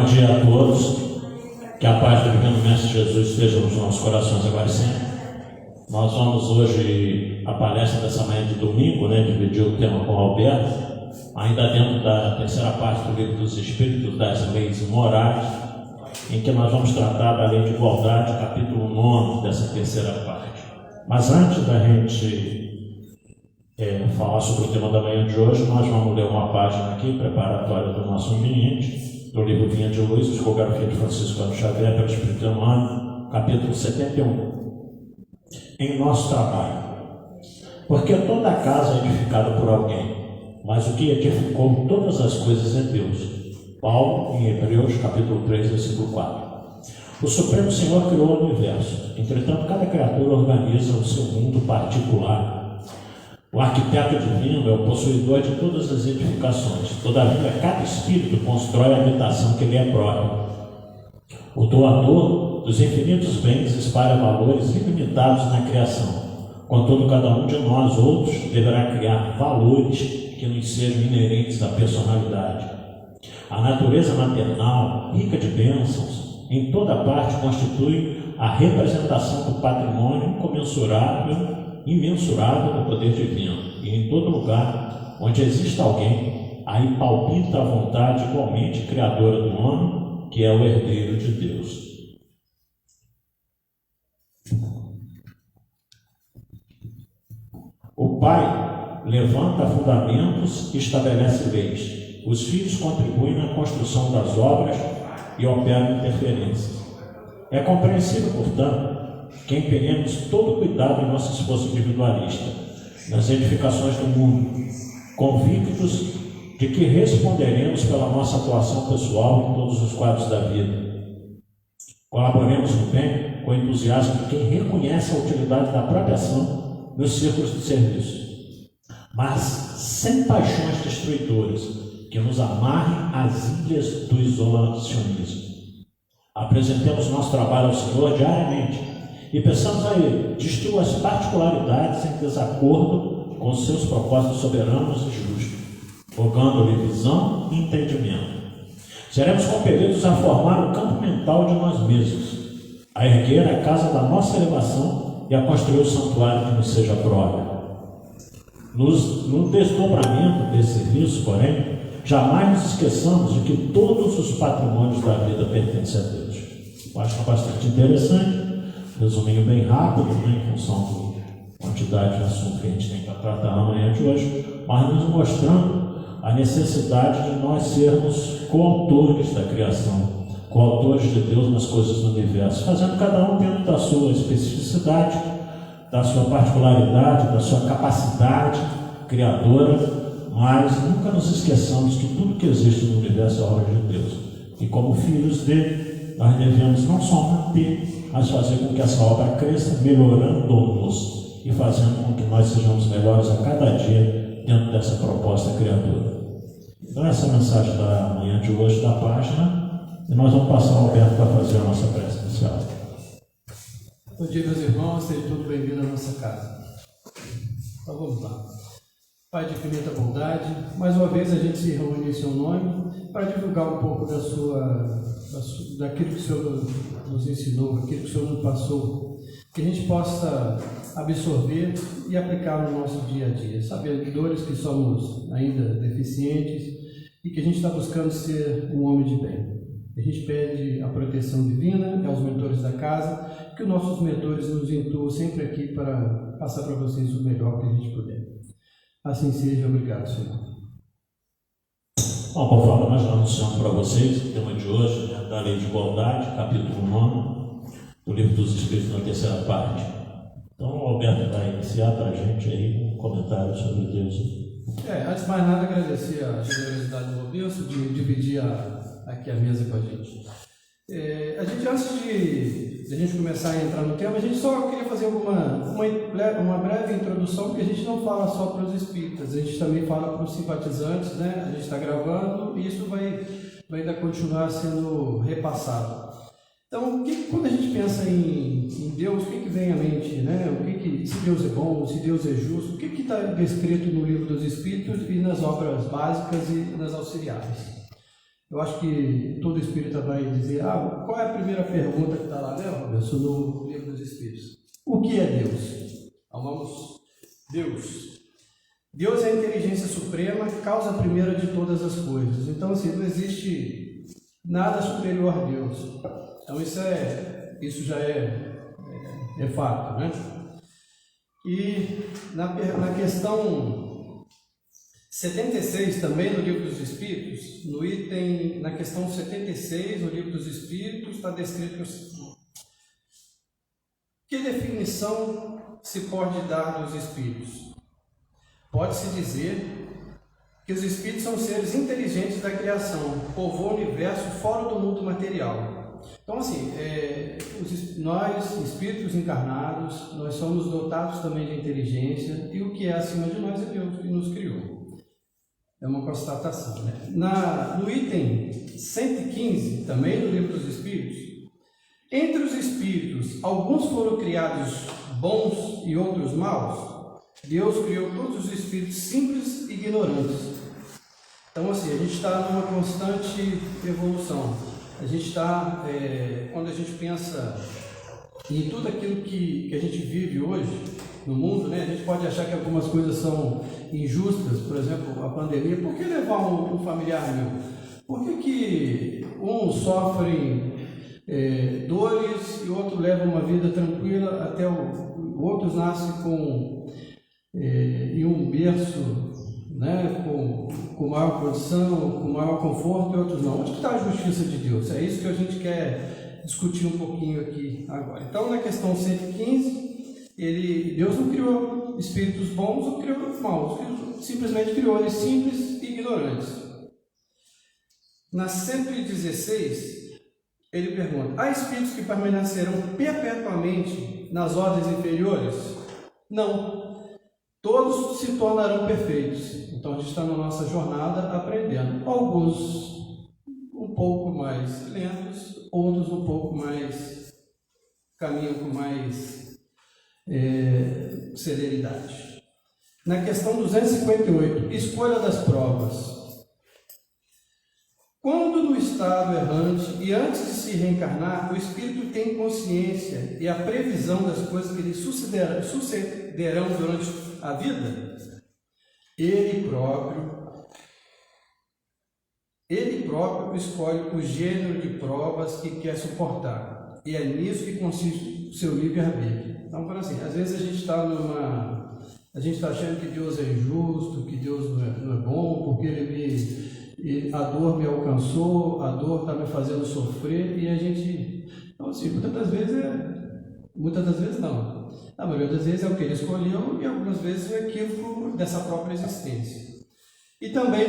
Bom dia a todos, que a paz do Divino Mestre Jesus esteja nos nossos corações agora e sempre. Nós vamos hoje, a palestra dessa manhã de domingo, dividir o tema com o Alberto, ainda dentro da terceira parte do Livro dos Espíritos, das Leis Morais, em que nós vamos tratar da Lei de Igualdade, capítulo 9 dessa terceira parte. Mas antes da gente falar sobre o tema da manhã de hoje, nós vamos ler uma página aqui, preparatória do nosso ambiente, do livro Vinha de Luz, Psicografia de Francisco Cândido Xavier, pelo Espírito Emmanuel, capítulo 71. Em nosso trabalho. Porque toda a casa é edificada por alguém, mas o que edificou todas as coisas é Deus. Paulo, em Hebreus, capítulo 3, versículo 4. O Supremo Senhor criou o universo, entretanto cada criatura organiza o seu mundo particular. O arquiteto divino é o possuidor de todas as edificações, todavia cada espírito constrói a habitação que lhe é própria. O doador dos infinitos bens espalha valores ilimitados na criação, contudo cada um de nós outros deverá criar valores que nos sejam inerentes à personalidade. A natureza maternal, rica de bênçãos, em toda parte constitui a representação do patrimônio imensurável do poder divino, e em todo lugar onde existe alguém, aí palpita a vontade igualmente criadora do homem, que é o herdeiro de Deus. O pai levanta fundamentos e estabelece leis. Os filhos contribuem na construção das obras e operam interferências. É compreensível, portanto, que empenhemos todo cuidado em nosso esforço individualista, nas edificações do mundo, convictos de que responderemos pela nossa atuação pessoal em todos os quadros da vida. Colaboremos no bem com o entusiasmo de quem reconhece a utilidade da própria ação nos círculos de serviço, mas sem paixões destruidoras que nos amarrem às ilhas do isolacionismo. Apresentemos nosso trabalho ao Senhor diariamente e peçamos a Ele distinguir as particularidades em desacordo com os seus propósitos soberanos e justos, rogando-lhe visão e entendimento. Seremos compelidos a formar o campo mental de nós mesmos, a erguer a casa da nossa elevação e a construir o santuário que nos seja próprio. No desdobramento desse serviço, porém, jamais nos esqueçamos de que todos os patrimônios da vida pertencem a Deus. Eu acho que é bastante interessante, resuminho bem rápido, em função da quantidade de assunto que a gente tem para tratar na manhã de hoje, mas nos mostrando a necessidade de nós sermos coautores da criação, coautores de Deus nas coisas do universo, fazendo cada um dentro da sua especificidade, da sua particularidade, da sua capacidade criadora, mas nunca nos esqueçamos que tudo que existe no universo é obra de Deus. E como filhos dele, nós devemos não só manter, mas fazer com que essa obra cresça, melhorando-nos e fazendo com que nós sejamos melhores a cada dia dentro dessa proposta criadora. Então essa é a mensagem da manhã de hoje da página, e nós vamos passar ao Alberto para fazer a nossa prece inicial. Bom dia, meus irmãos, sejam todos bem-vindos à nossa casa. Então vamos lá. Pai de infinita bondade, mais uma vez a gente se reúne em seu nome para divulgar um pouco daquilo que o Senhor nos ensinou, aquilo que o Senhor nos passou, que a gente possa absorver e aplicar no nosso dia a dia, sabedores que somos ainda deficientes e que a gente está buscando ser um homem de bem. A gente pede a proteção divina aos mentores da casa, que os nossos mentores nos intuam sempre aqui para passar para vocês o melhor que a gente puder. Assim seja, obrigado, Senhor. Bom, conforme nós anunciamos para vocês, o tema de hoje é da Lei de Igualdade, capítulo 9, do Livro dos Espíritos, na terceira parte. Então, o Alberto vai iniciar para a gente aí um comentário sobre Deus. Antes de mais nada, agradecer a generosidade do Roberto de dividir aqui a mesa com a gente. A gente, antes de a gente começar a entrar no tema, a gente só queria fazer uma breve introdução, porque a gente não fala só para os espíritas, a gente também fala para os simpatizantes, né? A gente está gravando e isso vai ainda continuar sendo repassado. Então, quando a gente pensa em Deus, o que vem à mente, né? Se Deus é bom, se Deus é justo, o que está descrito no Livro dos Espíritos e nas obras básicas e nas auxiliares? Eu acho que todo espírita vai dizer, qual é a primeira pergunta que está lá, né, Roberto, no Livro dos Espíritos? O que é Deus? Então vamos, Deus. Deus é a inteligência suprema, causa primeira de todas as coisas. Então, assim, não existe nada superior a Deus. Então, isso já é fato, né? E na questão 76 também no Livro dos Espíritos, na questão 76 no Livro dos Espíritos, está descrito que definição se pode dar dos espíritos. Pode-se dizer que os espíritos são seres inteligentes da criação, povoam o universo fora do mundo material. Então, assim, nós, espíritos encarnados, nós somos dotados também de inteligência, e o que é acima de nós é Deus que nos criou. É uma constatação, né? No item 115, também do Livro dos Espíritos, entre os espíritos, alguns foram criados bons e outros maus. Deus criou todos os espíritos simples e ignorantes. Então, assim, a gente está numa constante evolução. A gente está, quando a gente pensa em tudo aquilo que a gente vive hoje no mundo, né? A gente pode achar que algumas coisas são injustas, por exemplo, a pandemia. Por que levar um familiar meu? Por que uns sofrem dores e outro leva uma vida tranquila, até outros nascem em um berço, né, com maior condição, com maior conforto, e outros não. Onde está a justiça de Deus? É isso que a gente quer discutir um pouquinho aqui agora. Então, na questão 115, Deus não criou espíritos bons ou criou maus, simplesmente criou eles simples e ignorantes. Na 116, ele pergunta: há espíritos que permanecerão perpetuamente nas ordens inferiores? Não. Todos se tornarão perfeitos. Então a gente está na nossa jornada aprendendo. Alguns um pouco mais lentos, outros um pouco mais, caminham com mais celeridade. Na questão 258, escolha das provas. Quando no estado errante e antes de se reencarnar, o espírito tem consciência e a previsão das coisas que lhe sucederão durante a vida, ele próprio escolhe o gênero de provas que quer suportar, e é nisso que consiste o seu livre-arbítrio. Então, assim, às vezes a gente está achando que Deus é injusto, que Deus não é bom, porque a dor me alcançou, a dor está me fazendo sofrer, e a gente, então, assim, muitas das vezes não. A maioria das vezes é o que ele escolheu, e algumas vezes é o equívoco dessa própria existência. E também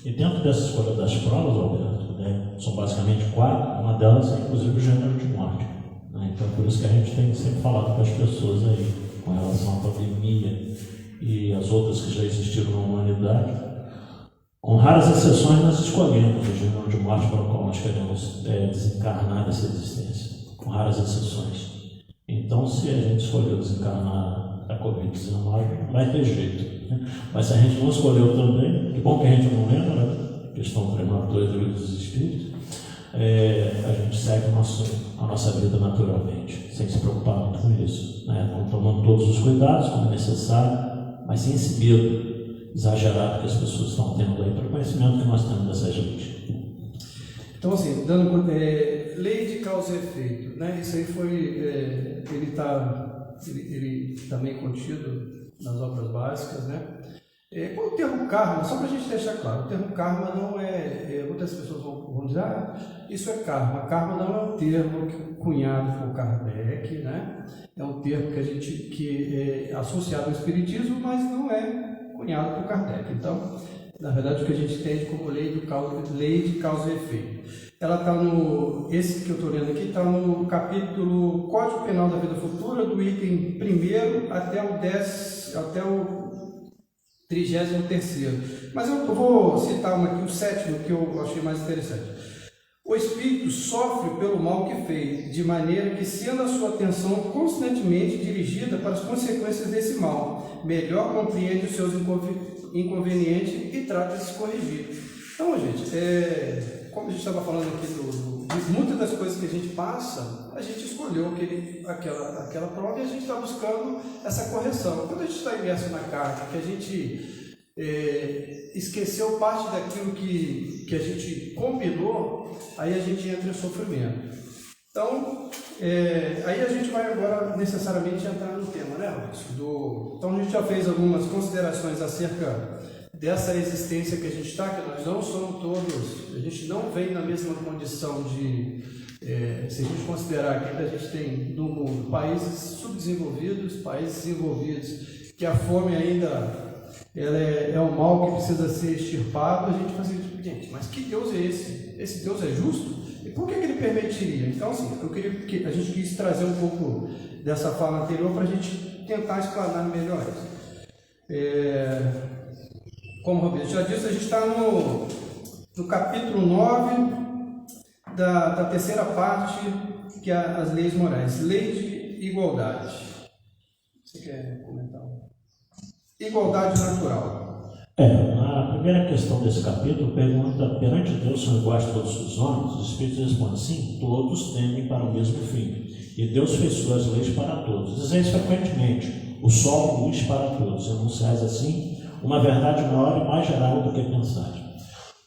E dentro dessa escolha das provas, Alberto, né, são basicamente 4, uma delas é inclusive o gênero de morte. Né? Então, por isso que a gente tem sempre falado com as pessoas aí, com relação à pandemia e as outras que já existiram na humanidade. Com raras exceções, nós escolhemos o gênero de morte para o qual nós queremos desencarnar dessa existência. Com raras exceções. Então, se a gente escolheu desencarnar da Covid-19, vai ter jeito. Né? Mas se a gente não escolheu também, que bom que a gente não lembra, né? Questão 392 do Livro dos Espíritos, a gente segue a nossa vida naturalmente, sem se preocupar muito com isso. Né? Então, tomando todos os cuidados, como é necessário, mas sem esse medo exagerado que as pessoas estão tendo aí, pelo conhecimento que nós temos dessa gente. Então, assim, dando lei de causa e efeito, né? Isso aí foi, ele também contido nas obras básicas, né? O termo karma, só para a gente deixar claro, o termo karma não muitas pessoas vão dizer, isso é karma. Karma não é um termo cunhado por Kardec, né? É um termo que é associado ao espiritismo, mas não é cunhado por Kardec. Então, na verdade, o que a gente entende como lei de causa e efeito. Ela está esse que eu estou lendo aqui, está no capítulo Código Penal da Vida Futura, do item 1º até o 33º. Mas eu vou citar aqui, o 7º, que eu achei mais interessante. O espírito sofre pelo mal que fez, de maneira que, sendo a sua atenção constantemente dirigida para as consequências desse mal, melhor compreende os seus inconveniente e trata de se corrigir. Então, gente, como a gente estava falando aqui de muitas das coisas que a gente passa, a gente escolheu aquela prova e a gente está buscando essa correção. Quando a gente está imerso na carta, que a gente esqueceu parte daquilo que a gente combinou, aí a gente entra em sofrimento. Então, aí a gente vai agora necessariamente entrar no tema, né, Maurício? Então a gente já fez algumas considerações acerca dessa existência que a gente está, que nós não somos todos, a gente não vem na mesma condição de, se a gente considerar que ainda a gente tem no mundo países subdesenvolvidos, países desenvolvidos, que a fome ainda ela é um mal que precisa ser extirpado, a gente fala assim, gente, mas que Deus é esse? Esse Deus é justo? E por que ele permitiria? Então, assim, a gente quis trazer um pouco dessa fala anterior para a gente tentar explanar melhor isso. Como o Roberto já disse, a gente está no capítulo 9 da terceira parte, que é as leis morais. Lei de igualdade. Você quer comentar? Igualdade natural. A primeira questão desse capítulo pergunta: perante Deus são iguais todos os homens? Os Espíritos respondem: sim, todos tendem para o mesmo fim. E Deus fez suas leis para todos. Dizeis frequentemente: o sol luz para todos. Enunciais assim uma verdade maior e mais geral do que pensar.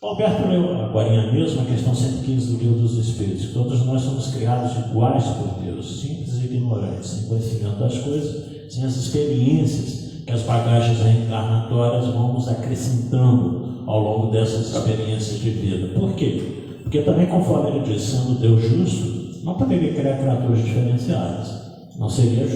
Alberto leu agora mesmo a questão 115 do Livro dos Espíritos. Todos nós somos criados iguais por Deus, simples e ignorantes, sem conhecimento das coisas, sem as experiências que as bagagens reencarnatórias vão nos acrescentando ao longo dessas experiências de vida. Por quê? Porque também, conforme ele diz, sendo Deus justo, não poderia criar criaturas diferenciadas. Não seria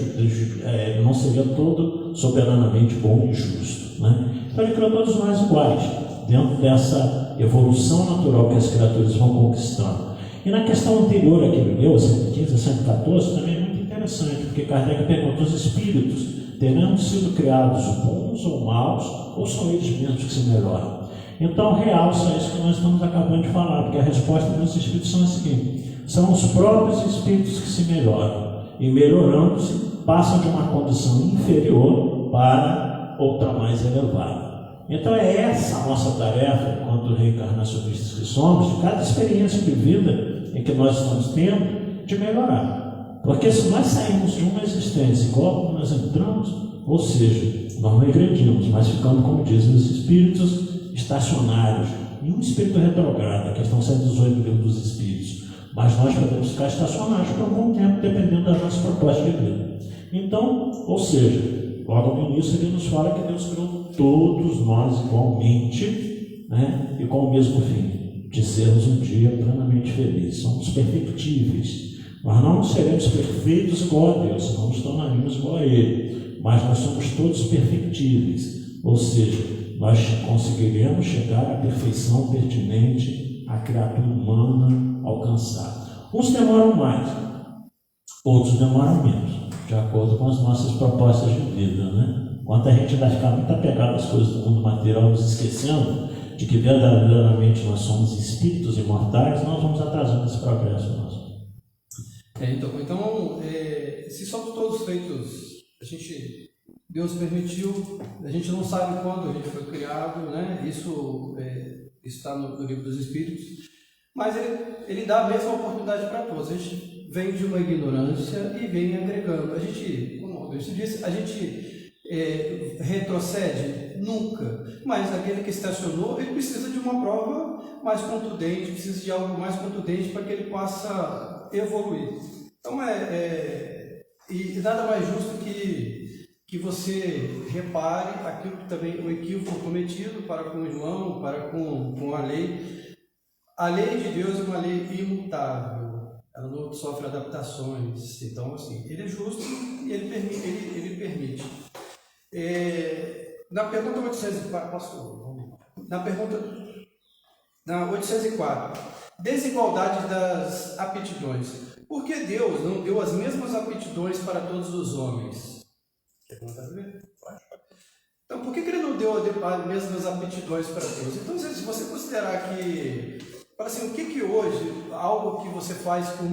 todo soberanamente bom e justo, né? Então ele criou todos nós iguais, dentro dessa evolução natural que as criaturas vão conquistando. E na questão anterior aqui do Deus, 115 a 114, também é muito interessante, porque Kardec pergunta: os espíritos terão sido criados bons ou maus, ou são eles mesmos que se melhoram? Então realça isso que nós estamos acabando de falar, porque a resposta dos espíritos são a seguinte: são os próprios espíritos que se melhoram, e melhorando-se, passam de uma condição inferior para outra mais elevada. Então é essa a nossa tarefa, enquanto reencarnacionistas que somos, de cada experiência de vida em que nós estamos tendo, de melhorar. Porque se nós sairmos de uma existência igual como nós entramos, ou seja, nós não regredimos, mas ficamos, como dizem os espíritos, estacionários. E um espírito retrogrado, a questão 118 do Livro dos Espíritos. Mas nós podemos ficar estacionários por algum tempo, dependendo das nossas propostas de vida. Então, ou seja, logo no início ele nos fala que Deus criou todos nós igualmente, né? E com o mesmo fim, de sermos um dia plenamente felizes. Somos perfectíveis. Nós não seremos perfeitos igual a Deus, não nos tornaremos igual a Ele, mas nós somos todos perfectíveis, ou seja, nós conseguiremos chegar à perfeição pertinente à criatura humana alcançar. Uns demoram mais, outros demoram menos, de acordo com as nossas propostas de vida, né? Enquanto a gente vai ficar muito apegado às coisas do mundo material, nos esquecendo de que verdadeiramente nós somos espíritos imortais, nós vamos atrasando esse progresso nosso. Então, se somos todos feitos, Deus permitiu, a gente não sabe quando a gente foi criado, né? Isso está no Livro dos Espíritos, mas ele dá a mesma oportunidade para todos. A gente vem de uma ignorância e vem agregando. A gente, como o Roberto disse, a gente retrocede? Nunca. Mas aquele que estacionou, ele precisa de uma prova mais contundente, precisa de algo mais contundente para que ele possa evoluir. Então e nada mais justo que você repare aquilo que também o equívoco cometido para com o irmão, para com a lei. A lei de Deus é uma lei imutável, ela não sofre adaptações. Então, assim, ele é justo e ele permite. Na pergunta 804, desigualdade das aptidões. Por que Deus não deu as mesmas aptidões para todos os homens? Então, por que ele não deu as mesmas aptidões para todos? Então, se você considerar que, assim, o que hoje, algo que você faz com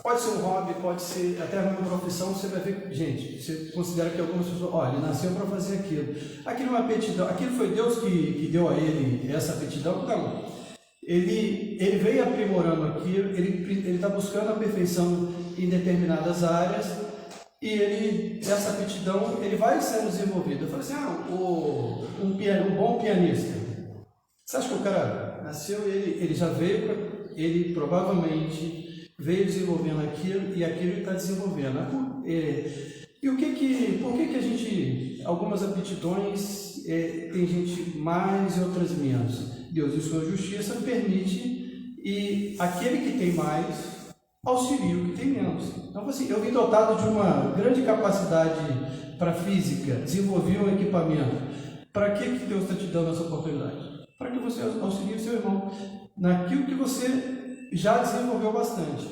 pode ser um hobby, pode ser até uma profissão. Você vai ver, gente, você considera que algumas pessoas, olha, ele nasceu para fazer aquilo. Aquilo é uma aptidão, aquilo foi Deus que deu a ele essa aptidão? Não. Ele veio aprimorando aquilo, ele está buscando a perfeição em determinadas áreas e essa aptidão ele vai sendo desenvolvida. Eu falei assim, um bom pianista. Você acha que o cara nasceu e ele já veio, ele provavelmente veio desenvolvendo aquilo e aquilo ele está desenvolvendo. E por que a gente, algumas aptidões, tem gente mais e outras menos? Deus, em sua justiça, permite e aquele que tem mais auxilia o que tem menos. Então, assim, eu vim dotado de uma grande capacidade para física, desenvolvi um equipamento. Para que Deus está te dando essa oportunidade? Para que você auxilie o seu irmão naquilo que você já desenvolveu bastante.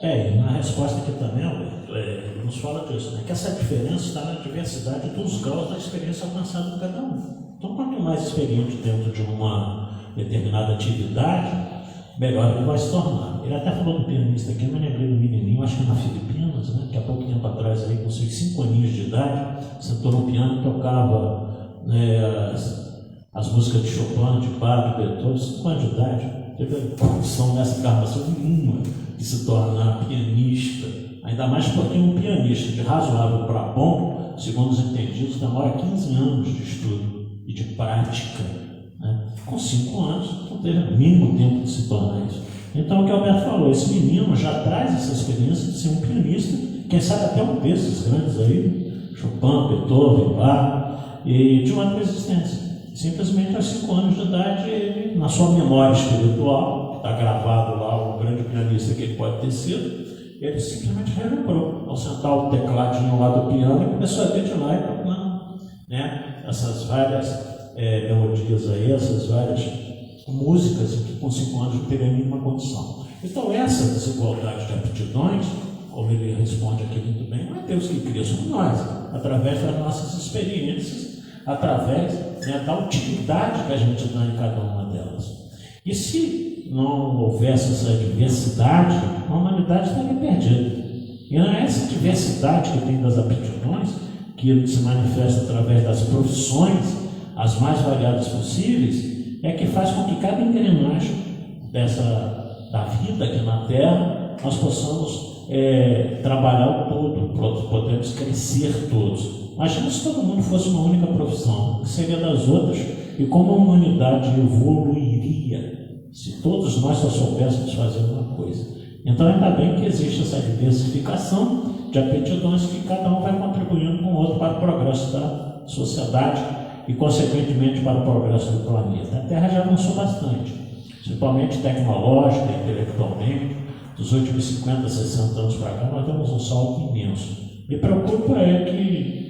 E na resposta aqui também, Alberto, nos fala disso, né? Que essa diferença está na diversidade dos graus da experiência alcançada de cada um. Então, quanto mais experiente dentro de uma determinada atividade, melhor ele vai se tornar. Ele até falou do pianista aqui, eu me lembrei do menininho, acho que na Filipinas, né? Que há pouco tempo atrás, aí, com seus 5 aninhos de idade, sentou no piano e tocava, né, as músicas de Chopin, de Bach, de Beethoven, 5 anos de idade. Teve a condição nessa encarnação nenhuma de se tornar pianista, ainda mais porque um pianista de razoável para bom, segundo os entendidos, demora 15 anos de estudo e de prática, né? Com 5 anos, não teve o mínimo tempo de se tornar isso. Então, o que o Alberto falou, esse menino já traz essa experiência de ser um pianista, quem sabe até um desses grandes aí, Chopin, Beethoven, Bach, e de uma coexistência. Simplesmente aos 5 anos de idade, ele, na sua memória espiritual, está gravado lá o grande pianista que ele pode ter sido, ele simplesmente relembrou, ao sentar o tecladinho lá do piano e começou a dedilar e tocando, né, essas várias melodias aí, essas várias músicas que com 5 anos não teria nenhuma condição. Então essa desigualdade de aptidões, como ele responde aqui muito bem, não é Deus que cria, somos nós, através das nossas experiências, através, né, da utilidade que a gente dá em cada uma delas. E se não houvesse essa diversidade, a humanidade estaria perdida. E não é essa diversidade que tem das aptidões, que ele se manifesta através das profissões, as mais variadas possíveis, é que faz com que cada engrenagem da vida aqui na Terra, nós possamos trabalhar o todo, podemos crescer todos. Imagina se todo mundo fosse uma única profissão, que seria das outras, e como a humanidade evoluiria se todos nós só soubéssemos fazer uma coisa. Então, ainda bem que existe essa diversificação de aptidões que cada um vai contribuindo com o outro para o progresso da sociedade e, consequentemente, para o progresso do planeta. A Terra já avançou bastante, principalmente tecnológica, intelectualmente. Dos últimos 50, 60 anos para cá, nós temos um salto imenso. Me preocupa que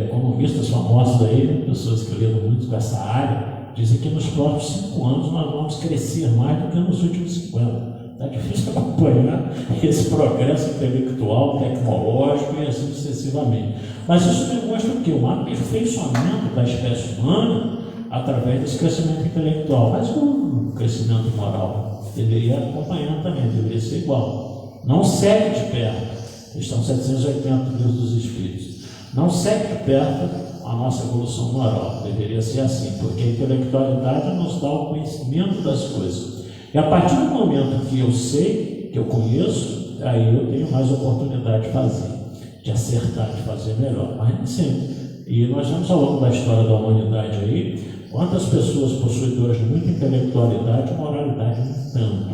economistas famosos aí, pessoas que lidam muito com essa área, dizem que nos próximos 5 anos nós vamos crescer mais do que nos últimos 50. Está difícil acompanhar esse progresso intelectual, tecnológico e assim sucessivamente. Mas isso demonstra o quê? Um aperfeiçoamento da espécie humana através desse crescimento intelectual. Mas o crescimento moral deveria acompanhar também, deveria ser igual. Não segue de perto. Estão 780 livros dos Espíritos. Não segue de perto a nossa evolução moral. Deveria ser assim, porque a intelectualidade nos dá o conhecimento das coisas. E a partir do momento que eu sei, que eu conheço, aí eu tenho mais oportunidade de fazer, de acertar, de fazer melhor. Mas nem sempre. E nós vemos ao longo da história da humanidade aí, quantas pessoas possuidoras de muita intelectualidade e moralidade nem tanto,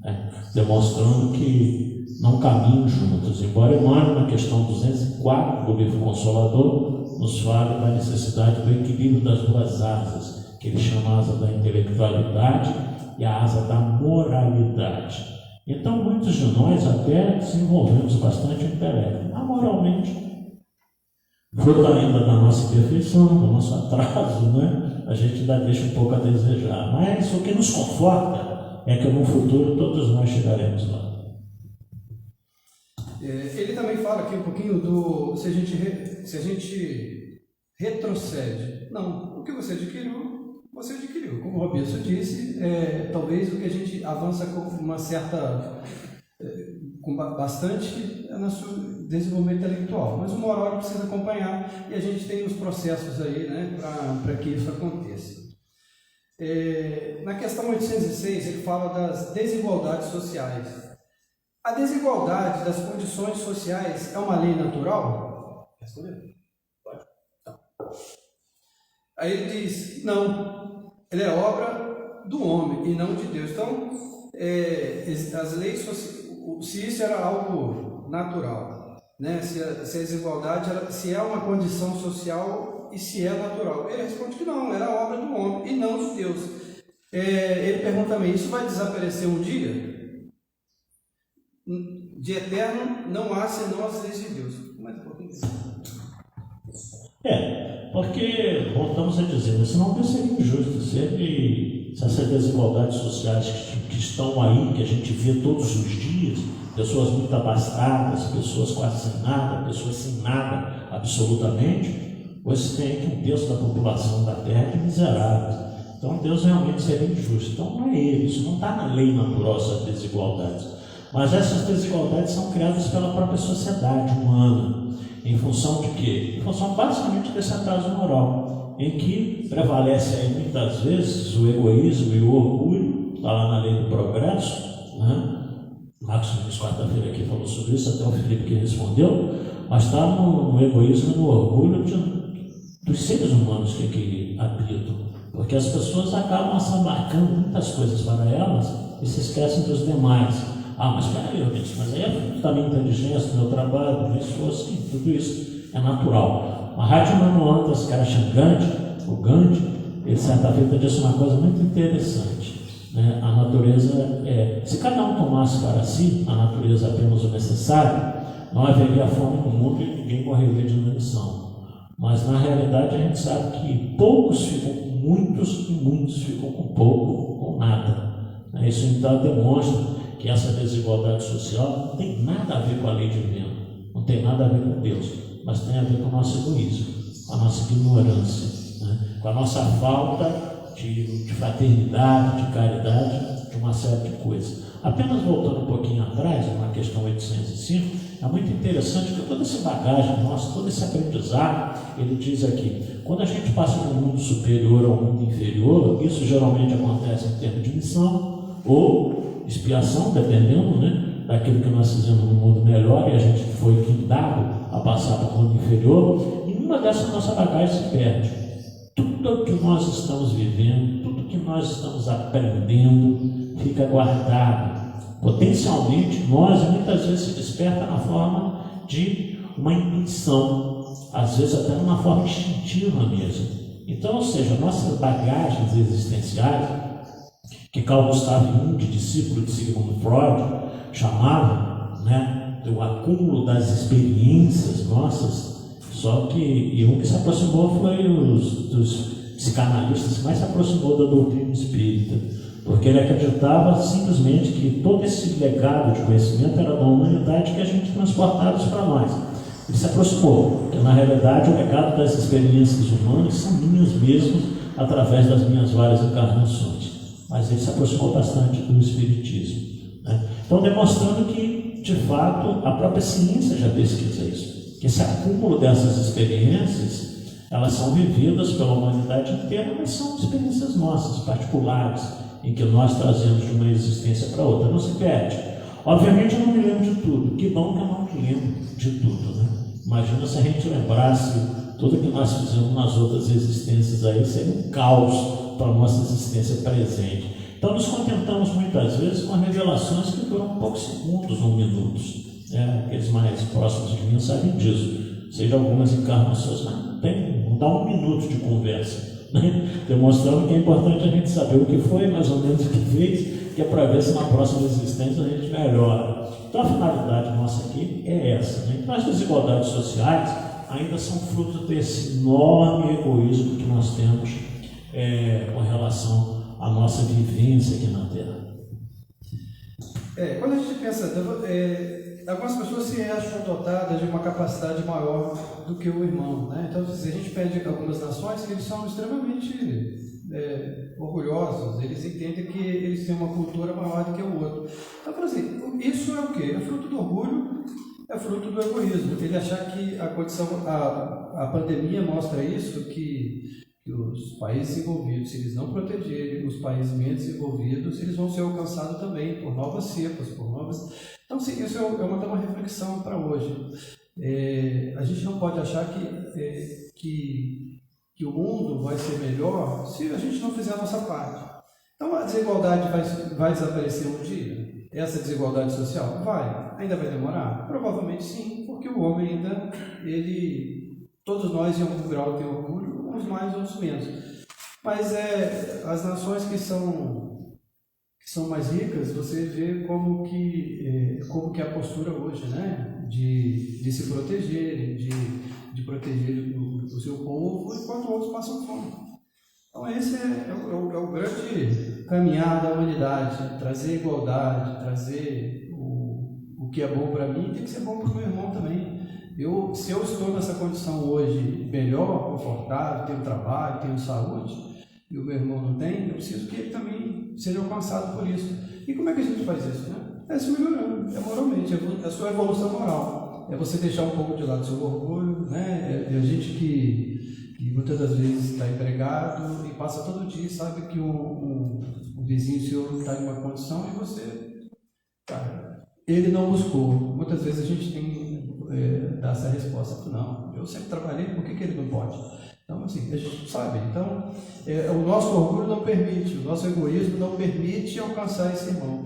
né? Demonstrando que não caminham juntos. Embora Emmanuel, na questão 204 do livro Consolador, nos fale da necessidade do equilíbrio das duas asas, que ele chama a asa da intelectualidade e a asa da moralidade. Então, muitos de nós até desenvolvemos bastante o intelecto, mas moralmente, fruto ainda da nossa imperfeição, do nosso atraso, né? A gente ainda deixa um pouco a desejar. Mas o que nos conforta é que no futuro todos nós chegaremos lá. Ele também fala aqui um pouquinho do se a gente retrocede. Não, o que você adquiriu, você adquiriu. Como o Robinson disse, talvez o que a gente avança com uma certa com bastante no seu desenvolvimento intelectual, mas o moral precisa acompanhar e a gente tem os processos aí, né, para que isso aconteça. Na questão 806 ele fala das desigualdades sociais. A desigualdade das condições sociais é uma lei natural? Respondeu? Pode. Tá. Aí ele diz, não, ele é obra do homem e não de Deus. Então, as leis sociais, se isso era algo natural, né? se a desigualdade se é uma condição social e se é natural. Ele responde que não, era obra do homem e não de Deus. Ele pergunta também, isso vai desaparecer um dia? De eterno não há senão as leis de Deus. Mais um pouquinho. Porque, voltamos a dizer, senão Deus seria injusto. Se essas desigualdades sociais que estão aí, que a gente vê todos os dias, pessoas muito abastadas, pessoas quase sem nada, pessoas sem nada, absolutamente, hoje tem que um terço da população da Terra é miserável. Então Deus realmente seria injusto. Então não é ele, isso não está na lei natural, essas desigualdades. Mas essas desigualdades são criadas pela própria sociedade humana. Em função de quê? Em função basicamente desse atraso moral, em que prevalece aí muitas vezes o egoísmo e o orgulho, está lá na lei do progresso, né? Marcos Nunes, quarta-feira, aqui falou sobre isso, até o Felipe que respondeu, mas está no egoísmo e no orgulho dos seres humanos que aqui habitam, porque as pessoas acabam amarcando muitas coisas para elas e se esquecem dos demais. Mas peraí, mas aí é fruto da minha inteligência, do meu trabalho, do meu esforço, sim, tudo isso é natural. Mahatma Mohandas Karachand, o Gandhi, ele certa feita disse uma coisa muito interessante, né? A natureza se cada um tomasse para si a natureza apenas o necessário, não haveria fome no mundo e ninguém morreria de inanição. Mas na realidade a gente sabe que poucos ficam com muitos e muitos ficam com pouco ou nada. Isso então demonstra que essa desigualdade social não tem nada a ver com a lei divina, não tem nada a ver com Deus, mas tem a ver com o nosso egoísmo, com a nossa ignorância, né? Com a nossa falta de fraternidade, de caridade, de uma série de coisas. Apenas voltando um pouquinho atrás, na questão 805, é muito interessante que toda essa bagagem nossa, todo esse aprendizado, ele diz aqui, quando a gente passa de um mundo superior ao mundo inferior, isso geralmente acontece em termos de missão ou expiação, dependendo, né, daquilo que nós fizemos no mundo melhor e a gente foi guindado a passar para o mundo inferior, e numa dessas nossa bagagem se perde. Tudo que nós estamos vivendo, tudo que nós estamos aprendendo fica guardado. Potencialmente, nós muitas vezes se desperta na forma de uma intuição, às vezes até numa forma instintiva mesmo. Então, ou seja, nossas bagagens existenciais, que Carl Gustav Jung, discípulo de Sigmund Freud, chamava, né, do acúmulo das experiências nossas, só que Jung se aproximou, foi dos psicanalistas que mais se aproximou da doutrina espírita, porque ele acreditava simplesmente que todo esse legado de conhecimento era da humanidade que a gente transportava isso para nós. Ele se aproximou, porque na realidade o legado das experiências humanas são minhas mesmas, através das minhas várias encarnações. Mas ele se aproximou bastante do espiritismo, né? Então, demonstrando que, de fato, a própria ciência já pesquisa isso, que esse acúmulo dessas experiências, elas são vividas pela humanidade inteira, mas são experiências nossas, particulares, em que nós trazemos de uma existência para outra, não se perde. Obviamente eu não me lembro de tudo, que bom que eu não me lembro de tudo, né? Imagina se a gente lembrasse tudo que nós fizemos nas outras existências aí, seria um caos para a nossa existência presente. Então nos contentamos muitas vezes com revelações que duram poucos segundos ou minutos, né? Aqueles mais próximos de mim sabem disso, seja algumas encarnações, não dá um minuto de conversa, né? Demonstrando que é importante a gente saber o que foi, mais ou menos o que fez, que é para ver se na próxima existência a gente melhora. Então a finalidade nossa aqui é essa, né? Então as desigualdades sociais ainda são fruto desse enorme egoísmo que nós temos com relação à nossa vivência aqui na Terra. Quando a gente pensa, algumas pessoas se acham dotadas de uma capacidade maior do que o irmão, né? Então, a gente pede algumas nações que eles são extremamente orgulhosos, eles entendem que eles têm uma cultura maior do que o outro. Então, por assim, isso é o quê? É fruto do orgulho, é fruto do egoísmo. Ele achar que a condição, a pandemia mostra isso, que os países desenvolvidos, se eles não protegerem os países menos desenvolvidos, eles vão ser alcançados também por novas cepas, por novas... Então, sim, isso é uma reflexão para hoje. A gente não pode achar que o mundo vai ser melhor se a gente não fizer a nossa parte. Então, a desigualdade vai desaparecer um dia? Essa desigualdade social? Vai. Ainda vai demorar? Provavelmente sim, porque o homem ainda, todos nós em algum grau tem orgulho, uns mais, outros menos. Mas as nações que são mais ricas, você vê como que é a postura hoje, né? De se protegerem, de proteger o seu povo, enquanto outros passam fome. Então esse é o grande caminhar da humanidade, trazer igualdade, trazer o que é bom para mim, tem que ser bom para o meu irmão também. Se eu estou nessa condição hoje melhor, confortável, tenho trabalho, tenho saúde, e o meu irmão não tem, eu preciso que ele também seja alcançado por isso. E como é que a gente faz isso, né? É se melhorando, moralmente, é a sua evolução moral. É você deixar um pouco de lado o seu orgulho, né? É a gente que muitas das vezes está empregado e passa todo dia e sabe que o vizinho seu está em uma condição e você, cara, ele não buscou. Muitas vezes a gente tem que dar essa resposta, não, eu sempre trabalhei, por que ele não pode? Então, assim, a gente sabe. Então, o nosso orgulho não permite, o nosso egoísmo não permite alcançar esse irmão.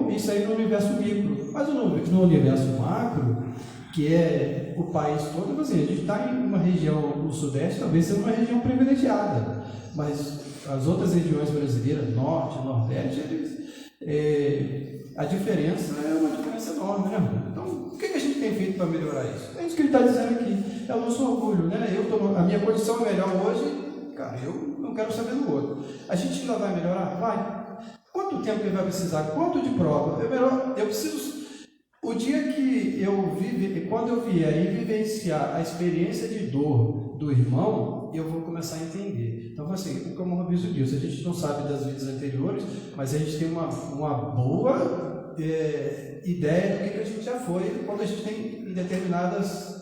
Isso aí no universo micro. Mas no universo macro, que é o país todo, assim, a gente está em uma região no Sudeste, talvez seja uma região privilegiada, mas as outras regiões brasileiras, Norte, Nordeste, a diferença é uma diferença enorme, né? Então, o que a gente tem feito para melhorar isso? É isso que ele está dizendo aqui, é o nosso orgulho, né? A minha condição é melhor hoje, cara, eu não quero saber do outro. A gente ainda vai melhorar? Vai. Quanto tempo ele vai precisar? Quanto de prova? Eu preciso... O dia que quando eu vier e vivenciar a experiência de dor do irmão, eu vou começar a entender. Então, assim, como o Rabisco disse, a gente não sabe das vidas anteriores, mas a gente tem uma boa ideia do que a gente já foi quando a gente tem em determinadas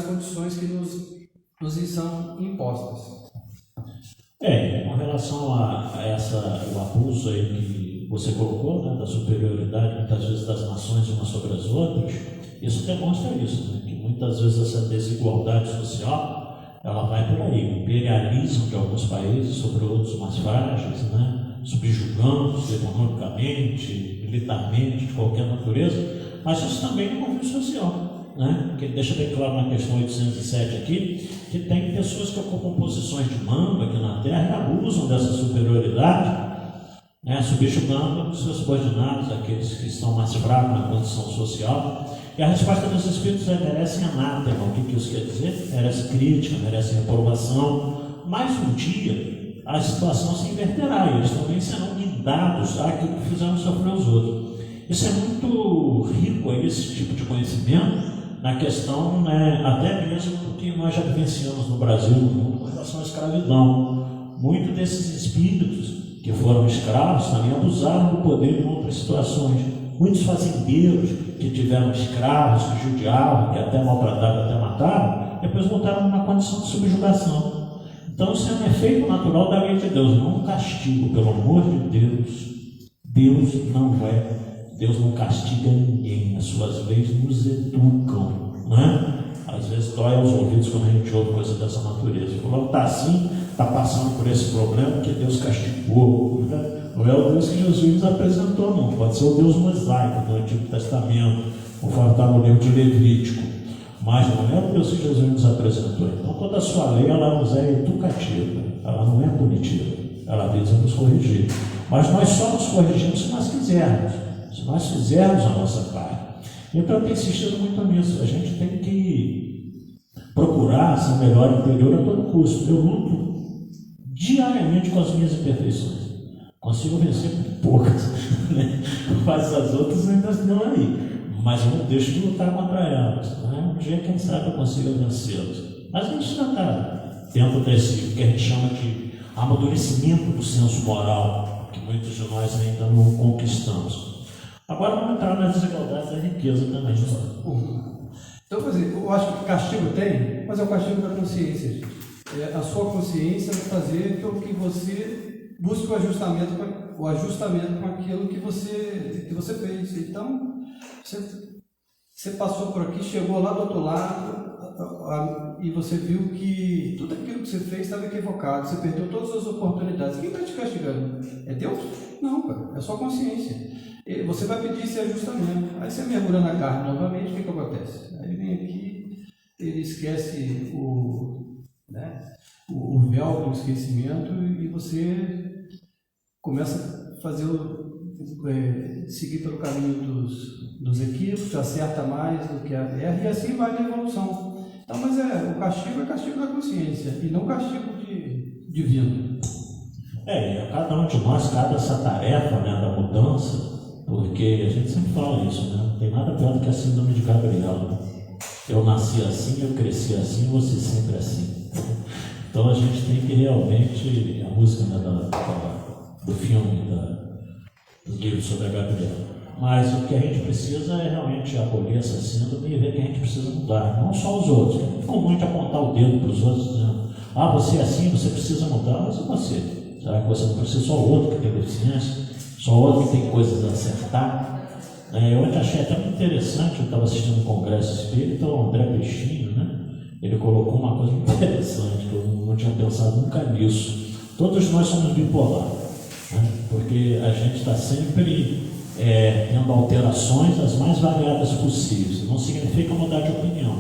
condições que nos são impostas. Com relação a o abuso aí que você colocou, né, da superioridade, muitas vezes, das nações umas sobre as outras, isso demonstra isso, né, que muitas vezes essa desigualdade social, ela vai por aí, o imperialismo de alguns países sobre outros mais frágeis, né, subjugando-os economicamente, militarmente, de qualquer natureza, mas isso também no convívio social. Né? Que deixa bem claro na questão 807 aqui, que tem pessoas que ocupam posições de mando aqui na Terra e abusam dessa superioridade, né? Subjugando os seus subordinados, aqueles que estão mais fracos na condição social. E a resposta dos Espíritos merece anátema. O que isso quer dizer? Merece crítica, merece reprovação. Mas um dia a situação se inverterá e eles também serão guindados àquilo que fizeram sofrer os outros. Isso é muito rico, esse tipo de conhecimento, na questão, né, até mesmo do que nós já vivenciamos no Brasil, no mundo, com relação à escravidão. Muitos desses espíritos que foram escravos também abusaram do poder em outras situações. Muitos fazendeiros que tiveram escravos, que judiavam, que até maltratavam, até mataram, depois voltaram numa condição de subjugação. Então isso é um efeito natural da lei de Deus, não um castigo, pelo amor de Deus. Deus não castiga ninguém, as suas leis nos educam, né? Às vezes dói aos ouvidos quando a gente ouve coisa dessa natureza. Falando, está assim, está passando por esse problema que Deus castigou, né? Não é o Deus que Jesus nos apresentou, não. Pode ser o Deus mosaico do Antigo Testamento, conforme está no livro de Levítico, mas não é o Deus que Jesus nos apresentou. Então toda a sua lei, ela nos é educativa, ela não é punitiva, ela visa nos corrigir. Mas nós só nos corrigimos se nós quisermos, se nós fizermos a nossa parte. Então eu tenho insistido muito nisso. A gente tem que procurar ser melhor interior a todo custo. Eu luto diariamente com as minhas imperfeições. Consigo vencer com poucas, né? Mas as outras ainda estão aí. Mas eu não deixo de lutar contra elas. Né? Um dia, quem sabe, eu consiga vencê-las. Mas a gente já está dentro desse que a gente chama de amadurecimento do senso moral, que muitos de nós ainda não conquistamos. Agora vamos entrar na desigualdade da riqueza também. Então, por exemplo, eu acho que castigo tem, mas é o castigo da consciência, gente. É a sua consciência fazer com que você busque o ajustamento com aquilo que você fez. Então, você passou por aqui, chegou lá do outro lado, e você viu que tudo aquilo que você fez estava equivocado, você perdeu todas as oportunidades. Quem está te castigando? É Deus? Não, cara, é sua consciência. E você vai pedir esse ajustamento. Aí você mergulha na carne novamente, o que acontece? Aí vem aqui, ele esquece o véu do esquecimento e você começa a fazer seguir pelo caminho dos equívocos, acerta mais do que erra, e assim vai na evolução. Então, mas o castigo é castigo da consciência e não castigo divino. A cada um de nós cabe essa tarefa, né, da mudança, porque a gente sempre fala isso, né? Não tem nada pior do que a síndrome de Gabriela. Eu nasci assim, eu cresci assim, você sempre assim. Então a gente tem que realmente, a música, né, do filme, do livro sobre a Gabriela. Mas o que a gente precisa é realmente acolher essa síndrome e ver que a gente precisa mudar, não só os outros. É muito comum apontar o dedo para os outros dizendo: você é assim, você precisa mudar, mas e você? Será que você não precisa? Só o outro que tem deficiência? Só o outro que tem coisas a acertar? Eu achei até muito interessante, eu estava assistindo um congresso espírita, o André Peixinho, né? Ele colocou uma coisa interessante, que eu não tinha pensado nunca nisso. Todos nós somos bipolar, né? Porque a gente está sempre tendo alterações as mais variadas possíveis. Não significa mudar de opinião.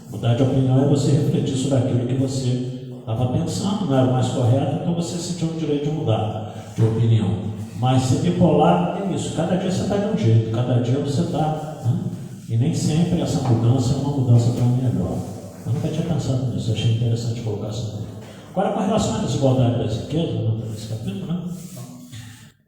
Mudar de opinião é você refletir sobre aquilo que você estava pensando, não era o mais correto, então você sentiu o direito de mudar de opinião. Mas ser bipolar é isso, cada dia você está de um jeito, cada dia você está, né? E nem sempre essa mudança é uma mudança para melhor. Eu nunca tinha pensado nisso, achei interessante colocar isso aqui. Agora, com relação à desigualdade das riquezas, nesse capítulo, né?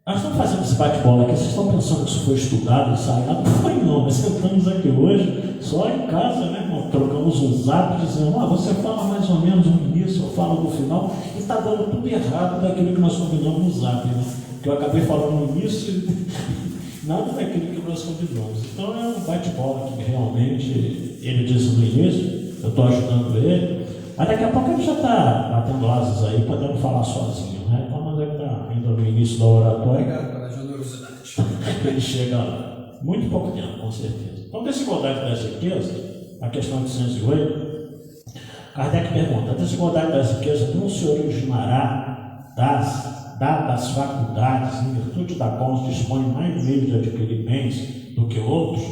Nós estamos fazendo esse bate-bola aqui, vocês estão pensando que isso foi estudado, ensaiado? Não foi não, nós sentamos aqui hoje, só em casa, né, irmão? Trocamos um zap dizendo: você fala mais ou menos no início, eu falo no final, e está dando tudo errado daquilo que nós combinamos no zap, né? Que eu acabei falando no início e nada daquilo que nós combinamos. Então é um bate-bola que realmente, ele disse no início, eu estou ajudando ele, mas daqui a pouco ele já está batendo asas aí, podendo falar sozinho, né? Então, mas ele está ainda no início da oratória. Obrigado pela generosidade. Ele chega lá. Muito pouco tempo, com certeza. Então, desigualdade das riquezas, a questão de 108, Kardec pergunta: a desigualdade das riquezas não se originará dadas faculdades, em virtude da qual se dispõe mais meios de adquirir bens do que outros?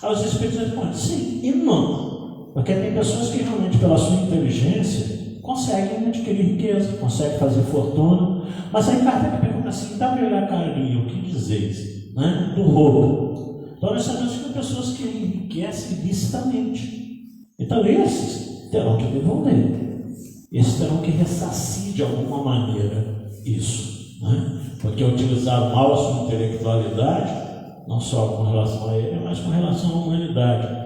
Aí os espíritos respondem: sim e não. Porque tem pessoas que realmente, pela sua inteligência, conseguem adquirir riqueza, conseguem fazer fortuna. Mas aí Kardec pergunta assim: dá para olhar a carinha, o que dizeis? Né? Do roubo. Então nós sabemos que tem pessoas que enriquecem ilicitamente. Então esses terão que devolver. Esses terão que ressarcir de alguma maneira isso. Né? Porque utilizaram mal a sua intelectualidade, não só com relação a ele, mas com relação à humanidade.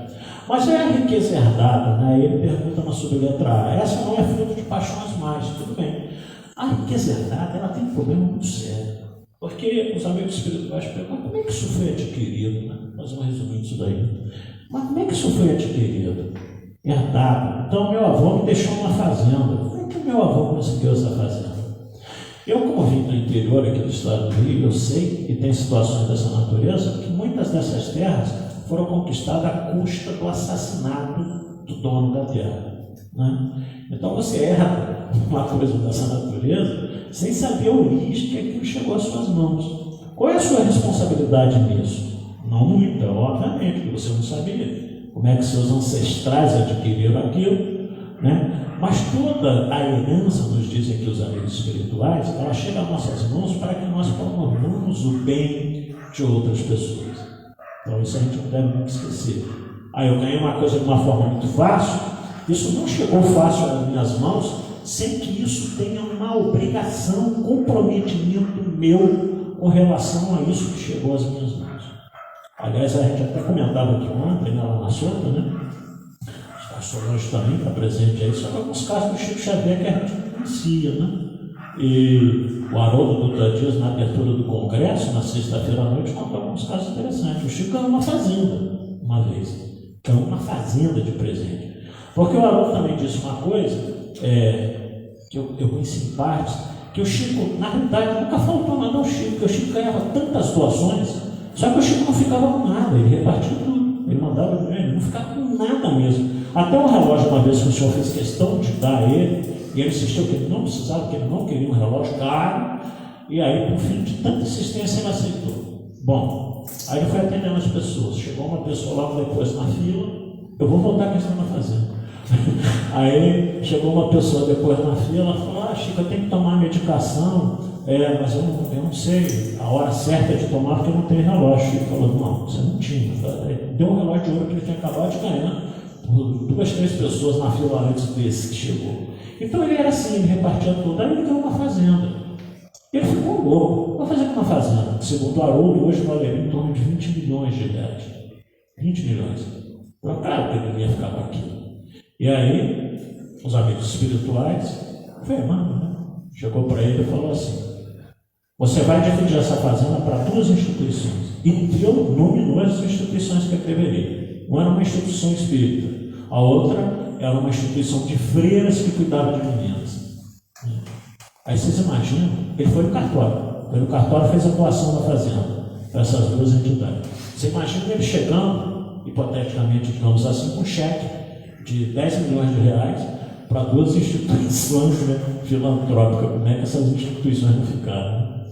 Mas é a riqueza herdada, né? Ele pergunta na subletra A: essa não é fruto de paixões mais, tudo bem. A riqueza herdada, ela tem um problema muito sério. Porque os amigos espirituais perguntam: como é que isso foi adquirido? Né? Nós vamos resumir isso daí. Mas como é que isso foi adquirido? Herdado. Então, meu avô me deixou uma fazenda. Como é que meu avô conseguiu essa fazenda? Eu, como vim do interior aqui do estado do Rio, eu sei que tem situações dessa natureza, que muitas dessas terras foram conquistadas à custa do assassinato do dono da terra. Né? Então você erra uma coisa dessa natureza sem saber o risco que aquilo chegou às suas mãos. Qual é a sua responsabilidade nisso? Não muita, obviamente, porque você não sabia como é que seus ancestrais adquiriram aquilo, né? Mas toda a herança, nos dizem aqui os amigos espirituais, ela chega às nossas mãos para que nós promovamos o bem de outras pessoas. Então isso a gente não deve nunca esquecer. Eu ganhei uma coisa de uma forma muito fácil, isso não chegou fácil nas minhas mãos, sem que isso tenha uma obrigação, um comprometimento meu com relação a isso que chegou às minhas mãos. Aliás, a gente até comentava aqui ontem, lá na Solta, né? O Solange também está presente aí, só que alguns casos do Chico Xavier que a gente não conhecia, né? E o Haroldo Dutra Dias, na abertura do Congresso, na sexta-feira à noite, contou alguns casos interessantes. O Chico ganhou uma fazenda, uma vez. Ganhou uma fazenda de presente. Porque o Haroldo também disse uma coisa, que eu conheci em partes, que o Chico, na realidade, nunca faltou nada ao Chico, porque o Chico ganhava tantas doações, só que o Chico não ficava com nada, ele repartia tudo. Ele mandava dinheiro, ele não ficava com nada mesmo. Até um relógio, uma vez que o senhor fez questão de dar a ele, e ele insistiu que ele não precisava, que ele não queria um relógio caro, e aí, por fim de tanta insistência, ele aceitou. Bom, aí ele foi atendendo as pessoas. Chegou uma pessoa logo depois na fila, eu vou voltar à questão da fazenda. Aí chegou uma pessoa depois na fila e falou: Chico, eu tenho que tomar medicação, mas eu não sei a hora certa de tomar porque eu não tenho relógio. Chico falou: não, você não tinha. Deu um relógio de ouro que ele tinha acabado de ganhar por 2, 3 pessoas na fila antes desse que chegou. Então ele era assim, ele repartia tudo. Aí ele ganhou uma fazenda. Ele ficou louco. Vai fazer uma fazenda. Segundo o Haroldo, hoje valeria em torno de 20 milhões de reais. 20 milhões. Então, claro que ele não ia ficar com aquilo. E aí, os amigos espirituais, foi mano, né? Chegou para ele e falou assim: você vai dividir essa fazenda para 2 instituições. E deu, nominou as instituições que ele deveria. Uma era uma instituição espírita, a outra era uma instituição de freiras que cuidava de meninas. Aí vocês imaginam, ele foi no cartório, fez a doação da fazenda para essas 2 entidades. Você imagina ele chegando, hipoteticamente, digamos assim, com um cheque de 10 milhões de reais para 2 instituições, né, filantrópicas. Como é que essas instituições não ficaram? Né?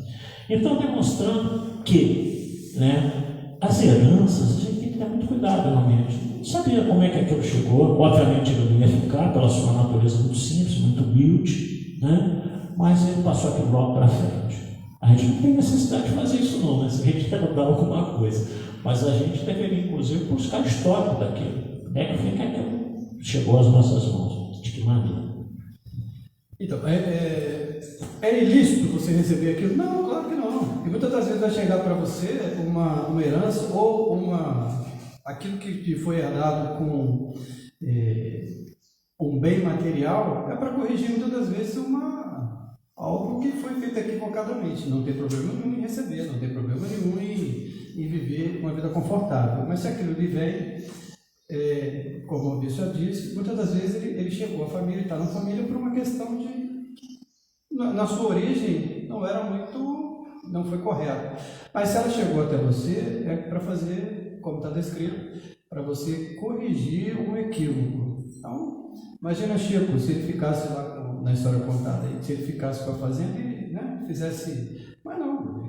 Então, demonstrando que, né, as heranças, a gente tem que ter muito cuidado, realmente. Não sabia como é que aquilo chegou. Obviamente, ele não ia ficar pela sua natureza muito simples, muito humilde, né? Mas ele passou aquilo logo para frente. A gente não tem necessidade de fazer isso, não, né? Se a gente quer mudar alguma coisa. Mas a gente deveria, inclusive, buscar histórico daquilo. É que fica aquilo chegou às nossas mãos. De que maneira? Então, é ilícito você receber aquilo? Não, claro que não. E muitas das vezes vai chegar para você uma herança ou aquilo que te foi herdado com um bem material, é para corrigir muitas das vezes algo que foi feito equivocadamente. Não tem problema nenhum em receber, não tem problema nenhum em viver uma vida confortável. Mas se aquilo lhe vem, como o bispo já disse, muitas das vezes ele chegou à família, está na família por uma questão de, na sua origem, não foi correto. Mas se ela chegou até você, é para fazer, como está descrito, para você corrigir um equívoco. Então, imagina Chico, se ele ficasse lá na história contada, se ele ficasse com a fazenda e, né, fizesse... Mas não,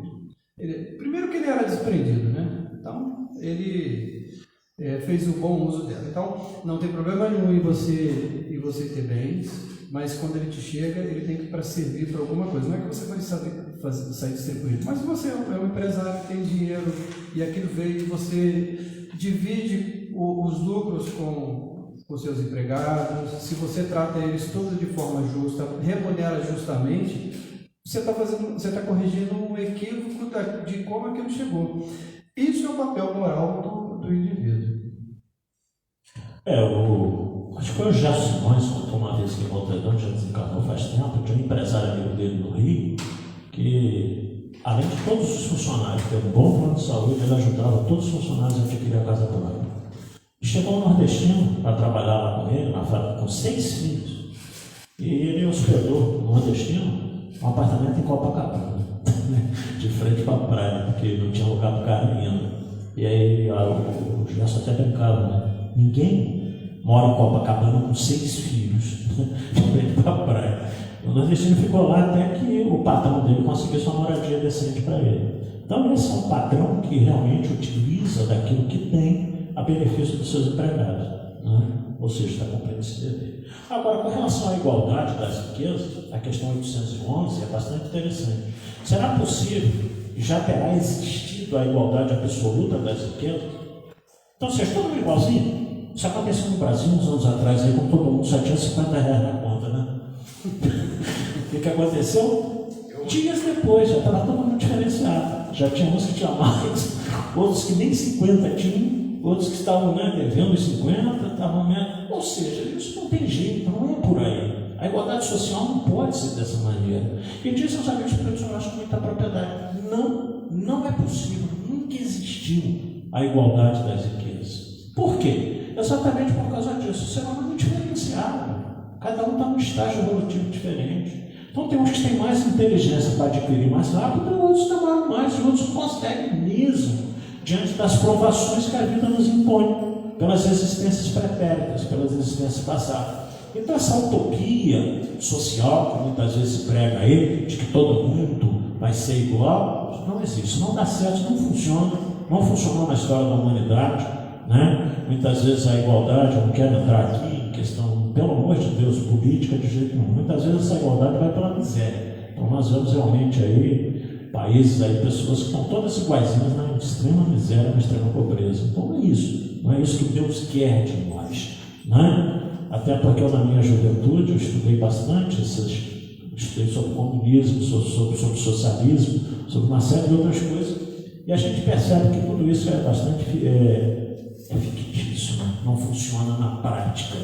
primeiro que ele era desprendido, né? Então, ele... fez o bom uso dela. Então, não tem problema nenhum em você ter bens, mas quando ele te chega, ele tem que para servir para alguma coisa. Não é que você vai sair distribuído, mas você é um empresário que tem dinheiro e aquilo veio e você divide os lucros com os seus empregados. Se você trata eles todos de forma justa, remunera justamente, você está corrigindo um equívoco de como aquilo chegou. Isso é o papel moral do indivíduo. Acho que foi o Gerson Simões, contou uma vez que em Voltregão já desencarnou faz tempo, tinha um empresário amigo dele no Rio, que além de todos os funcionários ter um bom plano de saúde, ele ajudava todos os funcionários a adquirir a casa própria. Chegou um nordestino para trabalhar lá com ele, na fábrica, com 6 filhos, e ele hospedou no nordestino um apartamento em Copacabana, de frente para a praia, porque não tinha lugar para o cara ainda. E aí o Gerson até brincava, né? Ninguém mora em Copacabana com 6 filhos, de frente para a praia. O nordestino ficou lá até que o patrão dele conseguisse uma moradia decente para ele. Então esse é um patrão que realmente utiliza daquilo que tem a benefício dos seus empregados, né? Ou seja, está cumprindo esse dever. Agora, com relação à igualdade das riquezas, a questão 811 é bastante interessante. Será possível, já terá existido a igualdade absoluta das riquezas? Então, vocês estão igualzinho? Isso aconteceu no Brasil uns anos atrás, aí, quando todo mundo só tinha 50 reais na conta, né? O que aconteceu? Dias depois, já estava todo mundo diferenciado. Já tinha uns que tinham mais, outros que nem 50 tinham, outros que estavam, né, devendo os 50, estavam menos. Ou seja, isso não tem jeito, não é por aí. A igualdade social não pode ser dessa maneira. E dizem os amigos tradicionais com muita propriedade. Não é possível, nunca existiu a igualdade das riquezas. Por quê? Exatamente por causa disso. O ser humano é diferenciado. Cada um está num estágio evolutivo diferente. Então tem uns que têm mais inteligência para adquirir mais rápido, outros demoram mais, e outros não conseguem mesmo, diante das provações que a vida nos impõe, pelas existências pretéritas, pelas existências passadas. Então essa utopia social, que muitas vezes se prega aí, de que todo mundo vai ser igual, não existe, não dá certo, não funciona, não funcionou na história da humanidade, né? Muitas vezes a igualdade, eu não quero entrar aqui em questão, pelo amor de Deus, política de jeito nenhum, muitas vezes essa igualdade vai pela miséria. Então nós vemos realmente aí países, aí, pessoas que estão todas iguaizinhas na extrema miséria, na extrema pobreza. Então não é isso que Deus quer de nós, né? Até porque eu, na minha juventude, eu estudei bastante, estudei sobre comunismo, sobre socialismo, sobre uma série de outras coisas, e a gente percebe que tudo isso é bastante fictício, né? Não funciona na prática.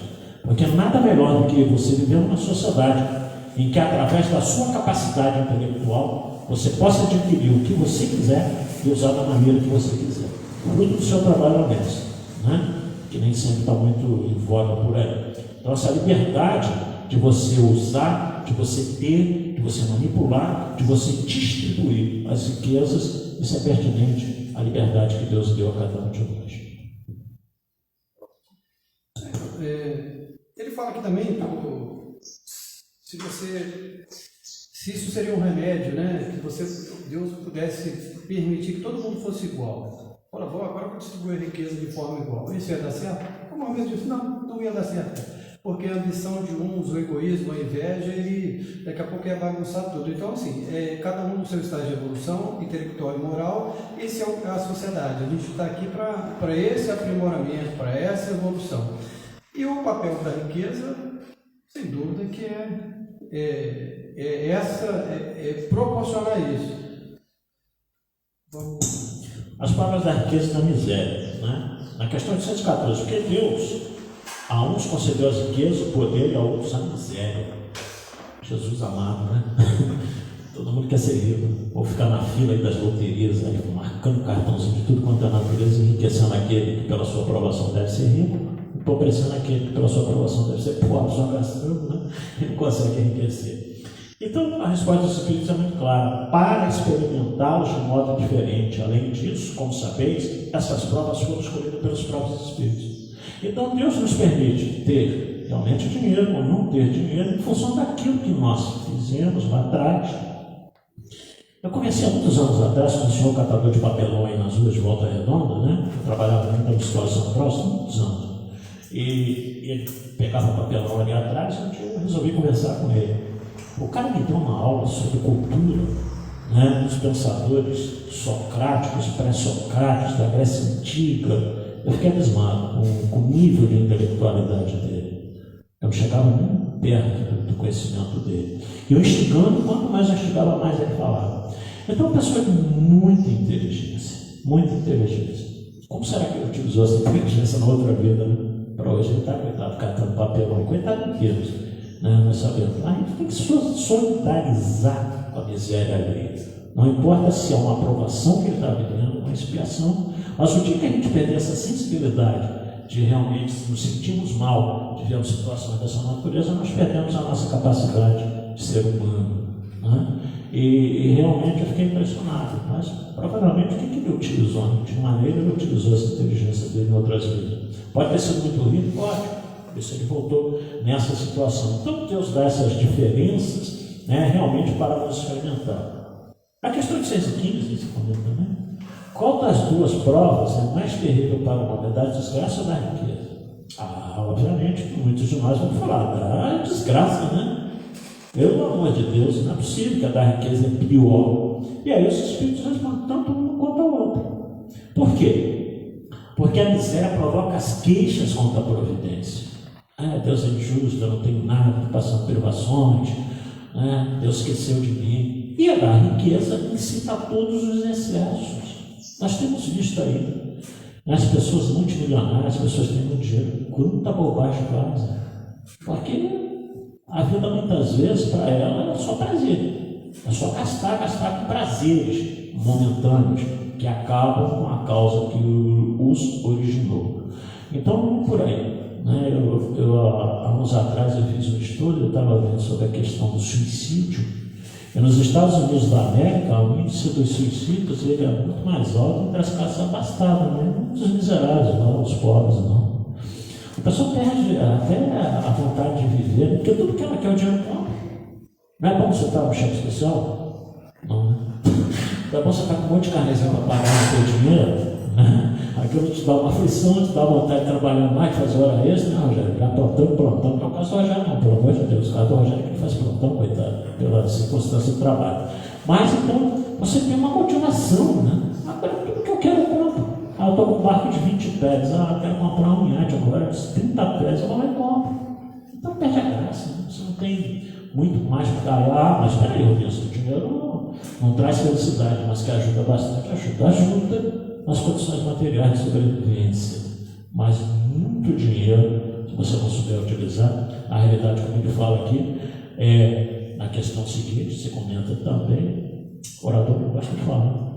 Porque nada melhor do que você viver numa sociedade em que, através da sua capacidade intelectual, você possa adquirir o que você quiser e usar da maneira que você quiser. Fruto do seu trabalho honesto, né? Que nem sempre está muito em voga por aí. Então, essa liberdade de você usar, de você ter, de você manipular, de você distribuir as riquezas, isso é pertinente à liberdade que Deus deu a cada um de nós. Ele fala aqui também, se isso seria um remédio, né? Que Deus pudesse permitir que todo mundo fosse igual. Olha, agora vou distribuir a riqueza de forma igual. Isso ia dar certo? Como eu mesmo disse, não ia dar certo. Porque a ambição de uns, o egoísmo, a inveja, ele daqui a pouco ia bagunçar tudo. Então, assim, cada um no seu estágio de evolução, intelectual e moral, esse é a sociedade. A gente está aqui para esse aprimoramento, para essa evolução. E o papel da riqueza, sem dúvida, que é proporcionar isso. As palavras da riqueza e da miséria, né? Na questão de 114, porque Deus a uns concedeu as riquezas, o poder, e a outros a miséria. Jesus amado, né? Todo mundo quer ser rico, ou ficar na fila aí das loterias, aí, marcando cartãozinho de tudo quanto é natureza, enriquecendo aquele que pela sua aprovação deve ser rico, empobrecendo aquele que pela sua aprovação deve ser pobre, só gastando, né? E não consegue enriquecer. Então, a resposta dos Espíritos é muito clara: para experimentá-los de modo diferente. Além disso, como sabeis, essas provas foram escolhidas pelos próprios Espíritos. Então, Deus nos permite ter realmente dinheiro ou não ter dinheiro em função daquilo que nós fizemos lá atrás. Eu comecei há muitos anos atrás, quando o senhor catador de papelão aí nas ruas de Volta Redonda, né? Eu trabalhava ainda na Escola São Próximo, muitos anos. E ele pegava papelão ali atrás, e eu resolvi conversar com ele. O cara me deu uma aula sobre cultura, né, dos pensadores socráticos, pré-socráticos, da Grécia Antiga. Eu fiquei abismado com o nível de intelectualidade dele. Eu não chegava nem perto do conhecimento dele. E eu instigando, quanto mais eu instigava, mais ele falava. Então, uma pessoa de muita inteligência, muita inteligência. Como será que ele utilizou essa inteligência na outra vida, né? Para hoje ele está, coitado, catando papelão, coitado de Deus. Nós sabemos. A gente tem que solidarizar com a miséria alheia. Não importa se é uma aprovação que ele está vivendo, uma expiação, mas o dia que a gente perder essa sensibilidade de realmente nos sentirmos mal de ver situações dessa natureza, nós perdemos a nossa capacidade de ser humano, né? E realmente eu fiquei impressionado, mas provavelmente o que ele utilizou? De maneira ele utilizou essa inteligência dele em outras vidas. Pode ter sido muito rico? Pode. Por isso ele voltou nessa situação. Então Deus dá essas diferenças, né, realmente para nos experimentar. A questão de 6 e 15, esse comenta, né? Qual das duas provas é mais terrível para a humanidade, desgraça ou da riqueza? Obviamente que muitos de nós vão falar da desgraça, né? Pelo amor de Deus, não é possível que a da riqueza é pior. E aí os Espíritos respondem tanto um quanto ao outro. Por quê? Porque a miséria provoca as queixas contra a providência. Deus é injusto, eu não tenho nada, estou passando privações, Deus esqueceu de mim. E a da riqueza incita a todos os excessos. Nós temos visto aí, as pessoas multimilionárias, as pessoas têm muito dinheiro, quanta bobagem fazem. Porque a vida muitas vezes para ela é só prazer, é só gastar com prazeres momentâneos que acabam com a causa que os originou. Então, não por aí, né? Há anos atrás eu fiz um estudo, eu estava vendo sobre a questão do suicídio. E nos Estados Unidos da América, o índice dos suicídios ele é muito mais alto entre as classes abastadas, né? Não dos miseráveis, não, os pobres, não. A pessoa perde até a vontade de viver, porque tudo que ela quer o dinheiro compra. Não é bom você estar no cheque especial? Não, né? Não é bom você estar com um monte de carnezinho para pagar o seu dinheiro? Aquilo te dá uma aflição, te dá vontade de trabalhar mais, fazer hora extra. Não, Rogério, já plantão, que é o caso do Rogério, não, pelo amor de Deus, o caso do Rogério que faz plantão, coitado, pela circunstância do trabalho. Mas então, você tem uma motivação, né? Agora, tudo que eu quero eu compro. Eu estou com um barco de 20 pés, eu quero comprar um iate agora, de 30 pés, eu vou lá e compro. Então perde a graça, né? Você não tem muito mais para dar. Mas espera aí, o dinheiro não traz felicidade, mas que ajuda bastante, ajuda nas condições materiais de sobrevivência, mas muito dinheiro, se você não souber utilizar, a realidade, como ele fala aqui, é na questão seguinte, se comenta também, o orador não gosta de falar.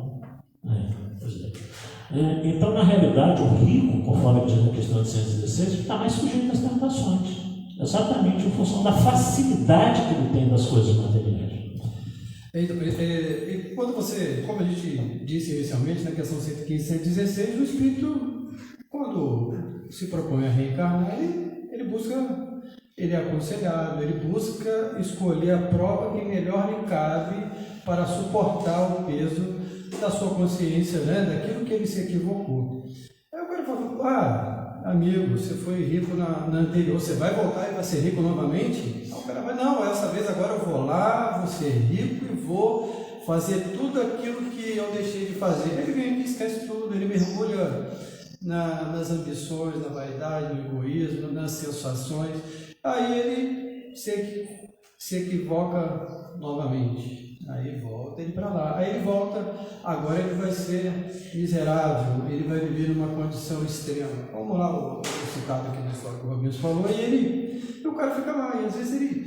Então, na realidade, o rico, conforme diz na questão de 116, está mais sujeito às tentações, exatamente em função da facilidade que ele tem das coisas materiais. Então, quando você, como a gente disse inicialmente, na questão 115 e 116, o espírito, quando se propõe a reencarnar, ele é aconselhável, ele busca escolher a prova que melhor lhe cabe para suportar o peso da sua consciência, né, daquilo que ele se equivocou. Aí o cara fala, amigo, você foi rico na anterior, você vai voltar e vai ser rico novamente? Aí o cara vai, não, essa vez agora eu vou lá, vou ser rico e vou fazer tudo aquilo que eu deixei de fazer. Ele vem aqui, esquece tudo, ele mergulha nas ambições, na vaidade, no egoísmo, nas sensações. Aí ele se equivoca novamente. Aí volta ele para lá. Aí ele volta, agora ele vai ser miserável, ele vai viver numa condição extrema. Vamos lá, o citado aqui na história que o Robinho falou, e o cara fica lá, e às vezes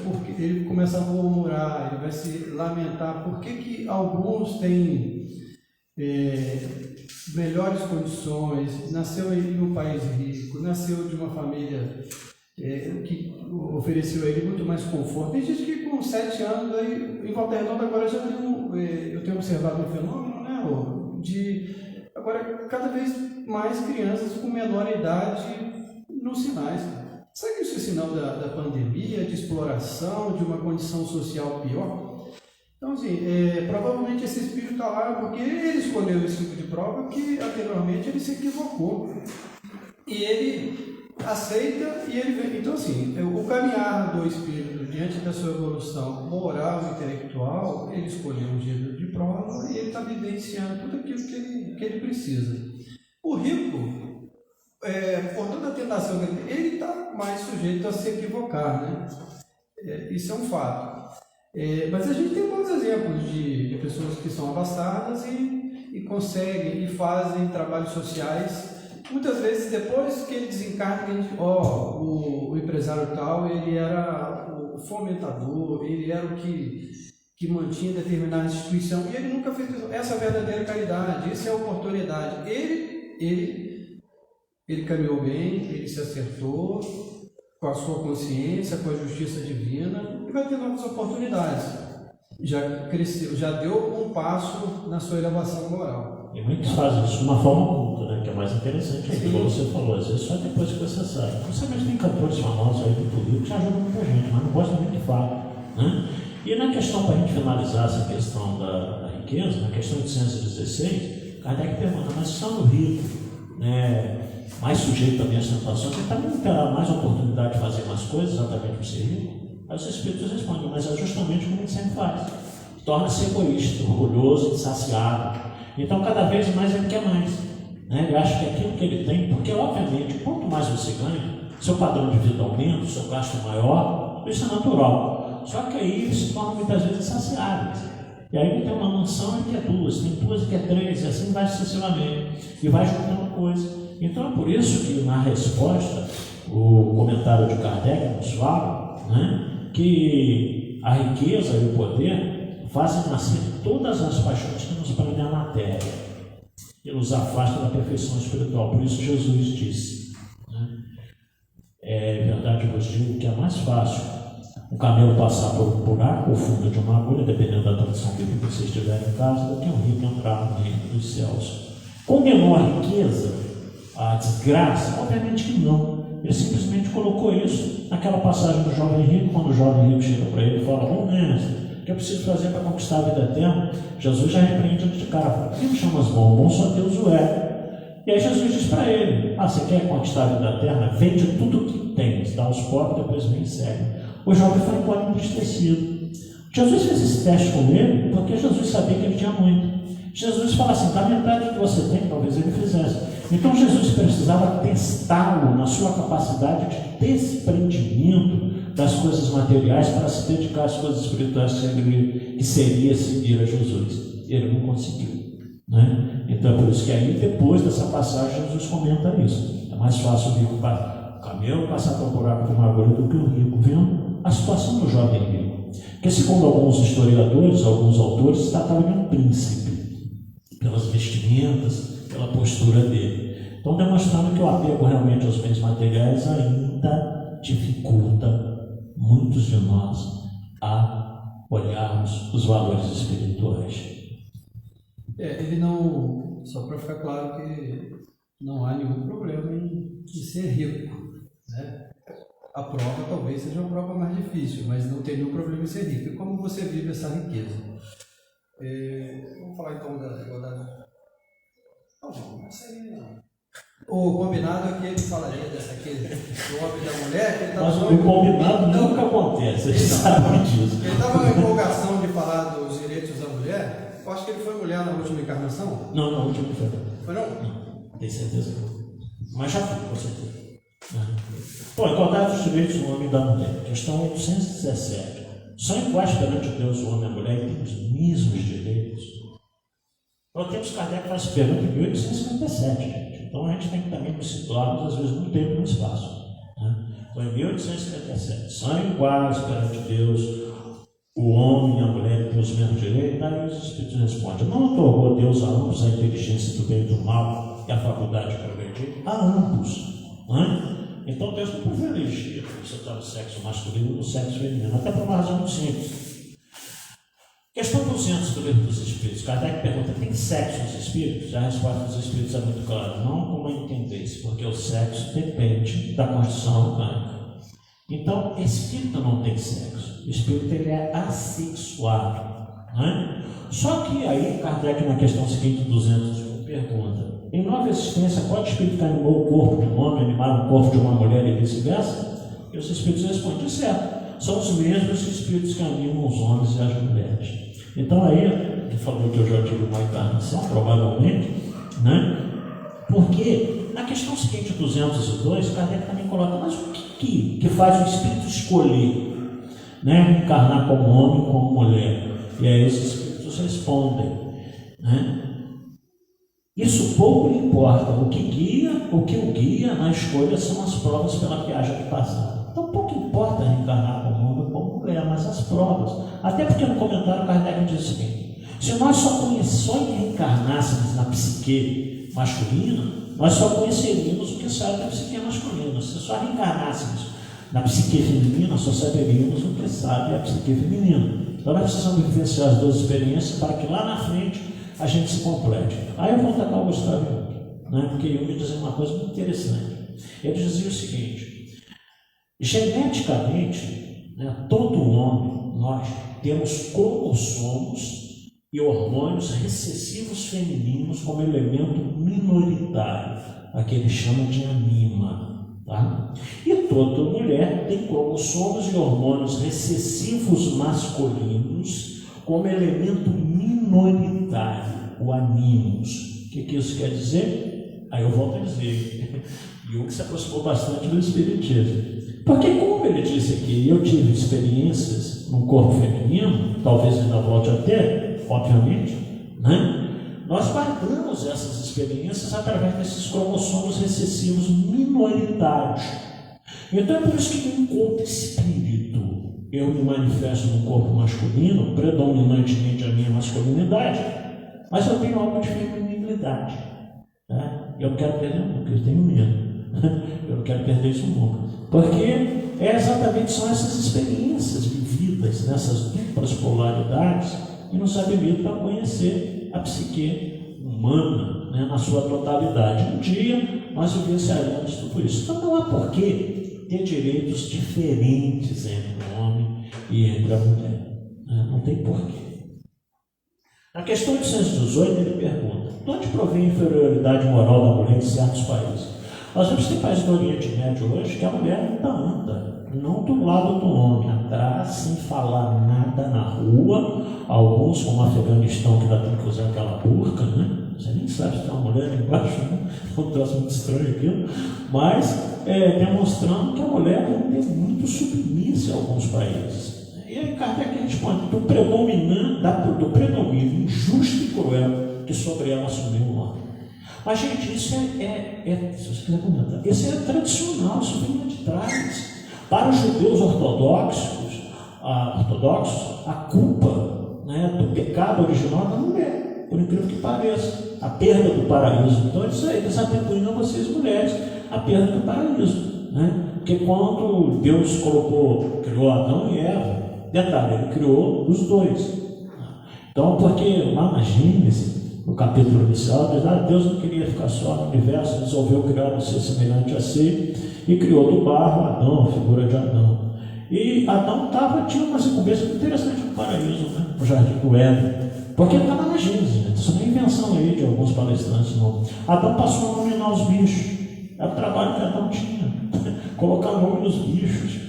porque ele começa a murmurar, ele vai se lamentar, por que alguns têm melhores condições, nasceu em um país rico, nasceu de uma família que ofereceu a ele muito mais conforto. Tem gente que com 7 anos, aí, em Volta Redonda agora já eu tenho observado um fenômeno, né, de agora cada vez mais crianças com menor idade nos sinais. Será que isso é sinal da pandemia, de exploração, de uma condição social pior? Então, assim, provavelmente esse espírito está lá porque ele escolheu esse tipo de prova que anteriormente ele se equivocou. E ele aceita e ele vem. Então, assim, o caminhar do espírito diante da sua evolução moral e intelectual, ele escolheu um gênero de prova e ele está vivenciando tudo aquilo que ele precisa. O rico, por toda a tentação que ele está mais sujeito a se equivocar, né? Isso é um fato. Mas a gente tem bons exemplos de pessoas que são abastadas e conseguem e fazem trabalhos sociais. Muitas vezes, depois que ele desencarna, a gente, o empresário tal, ele era o fomentador, ele era o que mantinha determinada instituição, e ele nunca fez essa verdadeira caridade, essa é a oportunidade. Ele caminhou bem, ele se acertou com a sua consciência, com a justiça divina, e vai ter novas oportunidades. Já cresceu, já deu um passo na sua elevação moral. E muitos fazem isso de uma forma oculta, né? Que é mais interessante, como você falou, às vezes só depois que você sai. Você mesmo tem cantores famosos aí do público que já ajudam muita gente, mas não gosta muito de falar, né? E na questão, para a gente finalizar essa questão da riqueza, na questão de 116, Kardec pergunta, mas sendo rico, né, mais sujeito também às tentações, ele também terá mais oportunidade de fazer mais coisas, exatamente por ser rico? Aí os espíritos respondem, mas é justamente como ele sempre faz. Torna-se egoísta, orgulhoso, insaciável. Então, cada vez mais ele quer mais. Né? Ele acha que aquilo que ele tem, porque, obviamente, quanto mais você ganha, seu padrão de vida aumenta, seu gasto é maior, isso é natural. Só que aí ele se torna muitas vezes insaciável. E aí ele tem uma mansão e quer duas, tem duas e quer três, e assim vai sucessivamente. E vai juntando coisa. Então, é por isso que, na resposta, o comentário de Kardec nos fala, né, que a riqueza e o poder fazem nascer todas as paixões que nos prendem à matéria e nos afastam da perfeição espiritual. Por isso Jesus disse, né, é verdade, eu vos digo que é mais fácil um camelo passar por um buraco ou fundo de uma agulha, dependendo da tradução bíblica que vocês tiverem em casa, do que um rico entrar no reino dos céus. Condenou a riqueza, a desgraça? Obviamente que não. Ele simplesmente colocou isso naquela passagem do jovem rico, quando o jovem rico chega para ele e fala: bom mestre, o que eu preciso fazer para conquistar a vida eterna? Jesus já repreende de cara, fala: quem me chamas bom? Bom só Deus o é. E aí Jesus diz para ele: você quer conquistar a vida eterna? Vende tudo o que tens, dá aos pobres, depois vem e segue. O jovem foi embora entristecido. Jesus fez esse teste com ele porque Jesus sabia que ele tinha muito. Jesus fala assim: dá metade do que você tem, talvez ele fizesse. Então Jesus precisava testá-lo na sua capacidade de desprendimento das coisas materiais para se dedicar às coisas espirituais, que seria seguir a Jesus. Ele não conseguiu, né? Então é por isso que aí, depois dessa passagem, Jesus comenta isso. É mais fácil o camelo passar por um buraco de uma agulha do que o rico, vendo a situação do jovem rico, que segundo alguns historiadores, alguns autores, tratava de um príncipe, pelas vestimentas, pela postura dele. Então, demonstrando que o apego realmente aos bens materiais ainda dificulta muitos de nós a olharmos os valores espirituais. Ele não, só para ficar claro que não há nenhum problema em ser rico, né? A prova talvez seja a prova mais difícil, mas não tem nenhum problema em ser rico. E como você vive essa riqueza? Vamos falar então da igualdade. Não sei não. O combinado é que ele falaria dessa aqui, do homem e da mulher, que ele mas o combinado nunca acontece, a gente sabe disso. Ele estava na empolgação de falar dos direitos da mulher. Eu acho que ele foi mulher na última encarnação. Não, na última não foi. Foi não? Não, tenho certeza. Mas já foi, com certeza. Bom, igualdade dos direitos do homem e da mulher. Questão 817. São iguais perante Deus o homem e a mulher e têm os mesmos direitos. Nós temos Kardec faz pergunta em 1857, gente. Então a gente tem que também nos situarmos, às vezes, no tempo e no espaço, né? Então, em 1857, são iguais perante Deus o homem e a mulher têm os mesmos direitos. Aí os Espíritos respondem: não otorgou Deus a ambos a inteligência do bem e do mal e a faculdade de progredir? A ambos, né? Então Deus não privilegia você estar no sexo masculino e no sexo feminino, até por uma razão muito simples. Questão 200 do Livro dos Espíritos. Kardec pergunta: tem sexo nos espíritos? A resposta dos espíritos é muito clara: não como entender-se, porque o sexo depende da constituição orgânica. Então, espírito não tem sexo. O espírito ele é assexuado, né? Só que aí, Kardec, na questão seguinte, 201, pergunta: em nova existência, pode espírito que animou o corpo de um homem animar o corpo de uma mulher e vice-versa? E os espíritos respondem: certo. São os mesmos espíritos que animam os homens e as mulheres. Então aí, ele falou que eu já tive uma encarnação, provavelmente, né? Porque na questão seguinte, 202, Kardec também coloca: mas o que faz o espírito escolher, né, encarnar como homem ou como mulher? E aí os espíritos respondem, né? Isso pouco lhe importa. O que o guia na escolha são as provas pela que haja de passar. Então pouco importa reencarnar como homem ou como mulher, mas as provas. Até porque no comentário Kardec diz o seguinte: se nós só reencarnássemos na psique masculina, nós só conheceríamos o que sabe da psique masculina. Se só reencarnássemos na psique feminina, só saberíamos o que sabe a psique feminina. Então nós precisamos vivenciar as duas experiências para que lá na frente a gente se complete. Aí eu vou atacar o Gustavo Jung, né? Porque eu me dizer uma coisa muito interessante. Ele dizia o seguinte: geneticamente, né, todo homem, nós temos cromossomos e hormônios recessivos femininos como elemento minoritário, a que ele chama de anima, tá? E toda mulher tem cromossomos e hormônios recessivos masculinos como elemento minoritário, o animus. O que isso quer dizer? Aí eu volto a dizer, Jung se aproximou bastante do espiritismo. Porque, como ele disse aqui, eu tive experiências no corpo feminino, talvez ainda volte a ter, obviamente, né? Nós guardamos essas experiências através desses cromossomos recessivos minoritários. Então é por isso que não encontra espírito eu me manifesto no corpo masculino, predominantemente a minha masculinidade, mas eu tenho algo de feminilidade. Né? Eu não quero perder nunca, eu tenho medo. Eu não quero perder isso nunca. Porque são essas experiências vividas nessas duplas polaridades que nos habilitam para conhecer a psique humana, né, na sua totalidade. Um dia nós vivenciaremos tudo isso. Então não há porquê ter direitos diferentes entre o homem e entre a mulher. Né? Não tem porquê. Na questão 818 ele pergunta: de onde provém a inferioridade moral da mulher em certos países? Nós vemos que tem países do Oriente Médio hoje que a mulher ainda anda, não do lado do homem, atrás, sem falar nada na rua. Alguns, como o Afeganistão, que ainda tem que usar aquela burca, né? Você nem sabe se tem uma mulher ali embaixo, né? É um troço muito estranho aquilo. Mas demonstrando que a mulher ainda é muito submissa em alguns países. E aí Kardec responde do predomínio injusto e cruel que sobre ela assumiu o homem. Mas, gente, isso se você quiser comentar, isso é tradicional, isso vem de trás. Para os judeus ortodoxos, a culpa, né, do pecado original da mulher, por incrível que pareça, a perda do paraíso. Então, isso aí, eles atribuem a vocês, mulheres, a perda do paraíso. Né? Porque quando Deus criou Adão e Eva, detalhe, ele criou os dois. Então, porque lá na Gênesis, no capítulo inicial, diz, Deus não queria ficar só no universo, resolveu criar um ser semelhante a si e criou do barro Adão, a figura de Adão. E Adão tinha umas incumbências muito interessantes no paraíso, né? No jardim do Éden, porque ele estava na Gênesis, né? Isso não é invenção aí de alguns palestrantes, não. Adão passou a nominar os bichos, era o trabalho que Adão tinha, colocar nome nos bichos,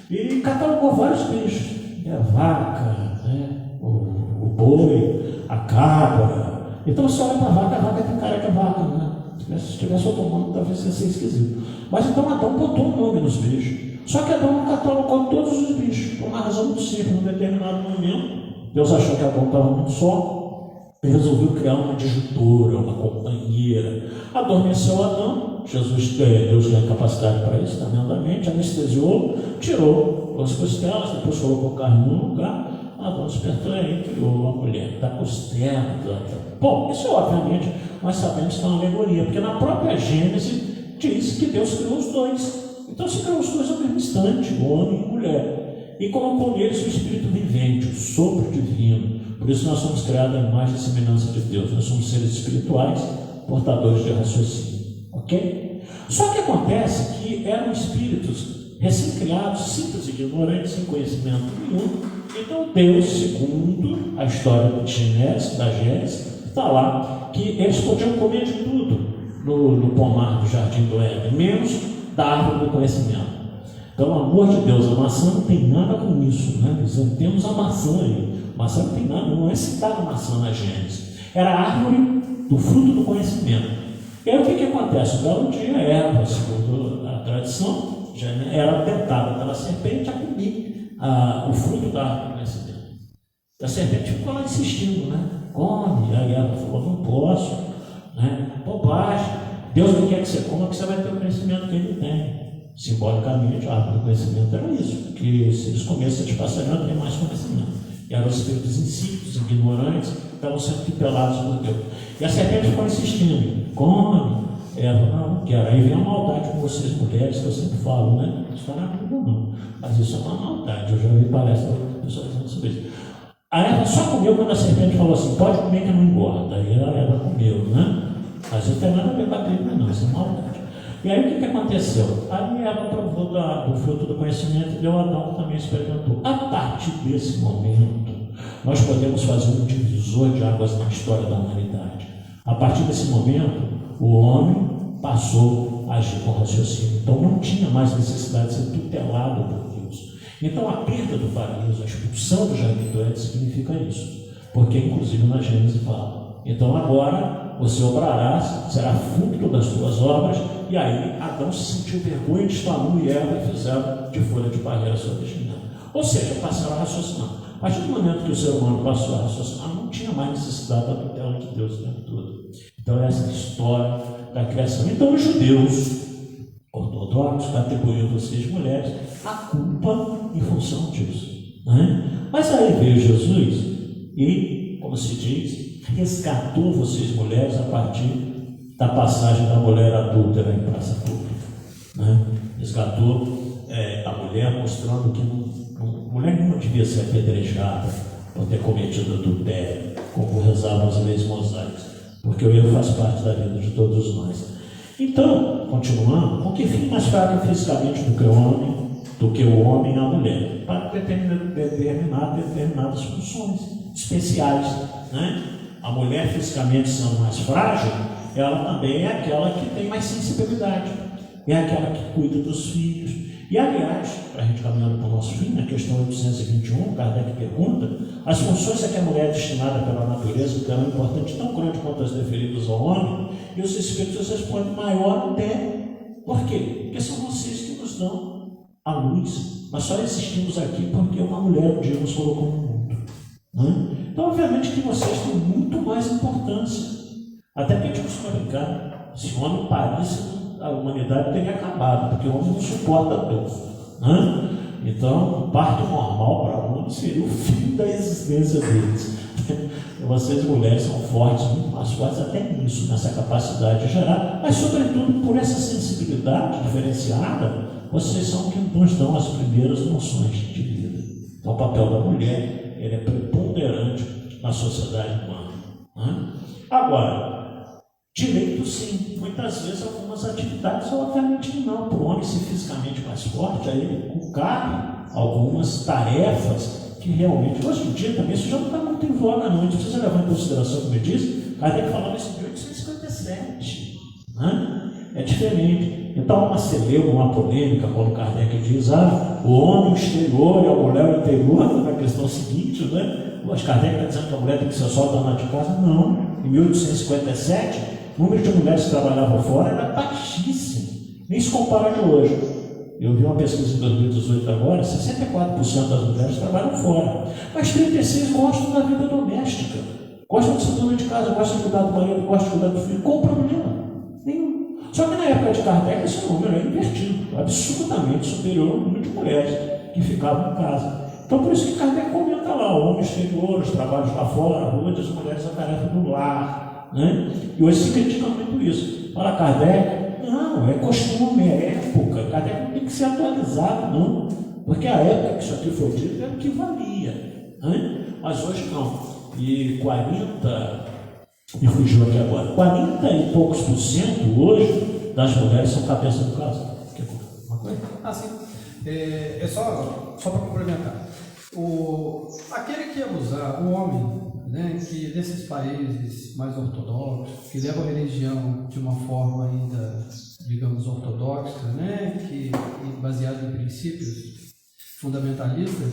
e catalogou vários bichos, a vaca, né? o boi, a cabra. Então você olha para a vaca tem cara que é vaca, né? Se tivesse outro nome, talvez ia ser esquisito. Mas então Adão botou um nome nos bichos. Só que Adão não catalogou todos os bichos, por uma razão muito simples. Em um determinado momento, Deus achou que Adão estava muito só e resolveu criar uma adjutora, uma companheira. Adormeceu Adão, Deus tem a capacidade para isso, tremendamente, anestesiou, tirou as costelas, depois colocou carne no lugar. Adão despertou e criou a mulher da costela. Bom, isso obviamente nós sabemos que é uma alegoria, porque na própria Gênesis diz que Deus criou os dois. Então se criou os dois ao mesmo instante, o homem e a mulher, e colocou neles o espírito vivente, o sopro divino. Por isso nós somos criados à imagem e semelhança de Deus. Nós somos seres espirituais, portadores de raciocínio. Ok? Só que acontece que eram espíritos recém-criados, simples e ignorantes, sem conhecimento nenhum. Então Deus, segundo a história da Gênesis, está lá que eles podiam comer de tudo no pomar do jardim do Éden, menos da árvore do conhecimento. Então o amor de Deus, a maçã não tem nada com isso, né? Temos a maçã aí, a maçã não tem nada, não é citada a maçã na Gênesis, era a árvore do fruto do conhecimento. E aí o que acontece? Um belo dia Eva, segundo a tradição, já era tentada pela serpente a comer o fruto da árvore do conhecimento. A serpente ficou lá insistindo, né? Come. Aí ela falou, não posso, né? Bobagem. Deus não quer que você coma, porque você vai ter o conhecimento que ele tem. Simbolicamente, a árvore do conhecimento era isso, que se eles comessem de passarinho, não tem mais conhecimento. E eram os espíritos insípidos, ignorantes, que estavam sendo tutelados por Deus. E a serpente ficou insistindo, come. Ela, não quero. Aí vem a maldade com vocês, mulheres, que eu sempre falo, né? Isso não é nada não. Mas isso é uma maldade. Eu já vi palestra de pessoas dizendo sobre isso. A Eva só comeu quando a serpente falou assim: pode comer que não engorda. Aí a Eva comeu, né? Mas isso não tem nada a ver com a Bíblia, não. Isso é maldade. E aí o que aconteceu? Aí Eva provou do fruto do conhecimento e deu Adão, que também experimentou. A partir desse momento, nós podemos fazer um divisor de águas na história da humanidade. A partir desse momento, o homem passou a agir com raciocínio. Então não tinha mais necessidade de ser tutelado por Deus. Então a perda do paraíso, a expulsão do jardim do Éden significa isso. Porque inclusive na Gênesis fala. Então agora você obrarás, será fruto das tuas obras. E aí Adão se sentiu vergonha de estar nu e Eva e fizeram de folha de parreira sua vestimenta. Ou seja, passaram a raciocinar. A partir do momento que o ser humano passou a raciocinar, não tinha mais necessidade da tutela de Deus o tempo todo. Então essa é a história da criação. Então os judeus ortodoxos atribuíram a vocês mulheres a culpa em função disso. Né? Mas aí veio Jesus e, como se diz, resgatou vocês mulheres a partir da passagem da mulher adúltera em praça pública. Né? Resgatou a mulher, mostrando que mulher não devia ser apedrejada por ter cometido adultério, como rezavam as leis mosaicas, porque o erro faz parte da vida de todos nós. Então, continuando, com que fim mais fraco fisicamente do que o homem a mulher? Para determinar determinadas funções especiais. Né? A mulher, fisicamente sendo mais frágil, ela também é aquela que tem mais sensibilidade, é aquela que cuida dos filhos. E, aliás, para a gente caminhando para o nosso fim, na questão 821, Kardec pergunta: as funções a que a mulher é destinada pela natureza terão importante tão grande quanto as deferidas ao homem? E os espíritos respondem: maior até. Por quê? Porque são vocês que nos dão a luz. Nós só existimos aqui porque uma mulher um dia nos colocou no mundo. Né? Então, obviamente que vocês têm muito mais importância. Até que a gente costuma brincar: se o homem parisse, a humanidade teria acabado, porque o homem não suporta dor. Né? Então, o parto normal para o homem seria o fim da existência deles. Vocês, mulheres, são fortes, muito mais fortes até nisso, nessa capacidade de gerar, mas, sobretudo, por essa sensibilidade diferenciada, vocês são que nos dão as primeiras noções de vida. Então, o papel da mulher ele é preponderante na sociedade humana. Né? Agora, direito, sim. Muitas vezes algumas atividades, obviamente não. Para o homem ser fisicamente mais forte, aí ele cabe algumas tarefas que realmente, hoje em dia também, isso já não está muito em voga, não. A gente precisa levar em consideração, como eu disse, Kardec falava isso em 1857. Né? É diferente. Então, uma celeuma, uma polêmica, quando Kardec diz: o homem exterior e a mulher interior, na questão seguinte, né? Mas Kardec está dizendo que a mulher tem que ser só dona de casa? Não. Em 1857, o número de mulheres que trabalhavam fora era baixíssimo, nem se compara de hoje. Eu vi uma pesquisa em 2018 agora: 64% das mulheres trabalham fora, mas 36% gostam da vida doméstica, gostam de ser dona de casa, gostam de cuidar do marido, gostam de cuidar do filho. Qual o problema? Nenhum. Só que na época de Kardec esse número é invertido, absurdamente superior ao número de mulheres que ficavam em casa. Então, por isso que Kardec comenta lá: o homem exterior, os trabalhos lá fora, a rua, das mulheres, a tarefa do lar. Né? E hoje se critica muito isso. Fala Kardec: não, é costume, é época. Kardec não tem que ser atualizado, não. Porque a época que isso aqui foi dito era o que valia. Né? Mas hoje não. E 40, me fugiu aqui agora, 40 e poucos % hoje das mulheres são cabeça do casal. Uma coisa? Sim. É só para complementar. Aquele que abusar, o homem, né, que desses países mais ortodoxos, que levam a religião de uma forma ainda, digamos, ortodoxa, né, que baseada em princípios fundamentalistas,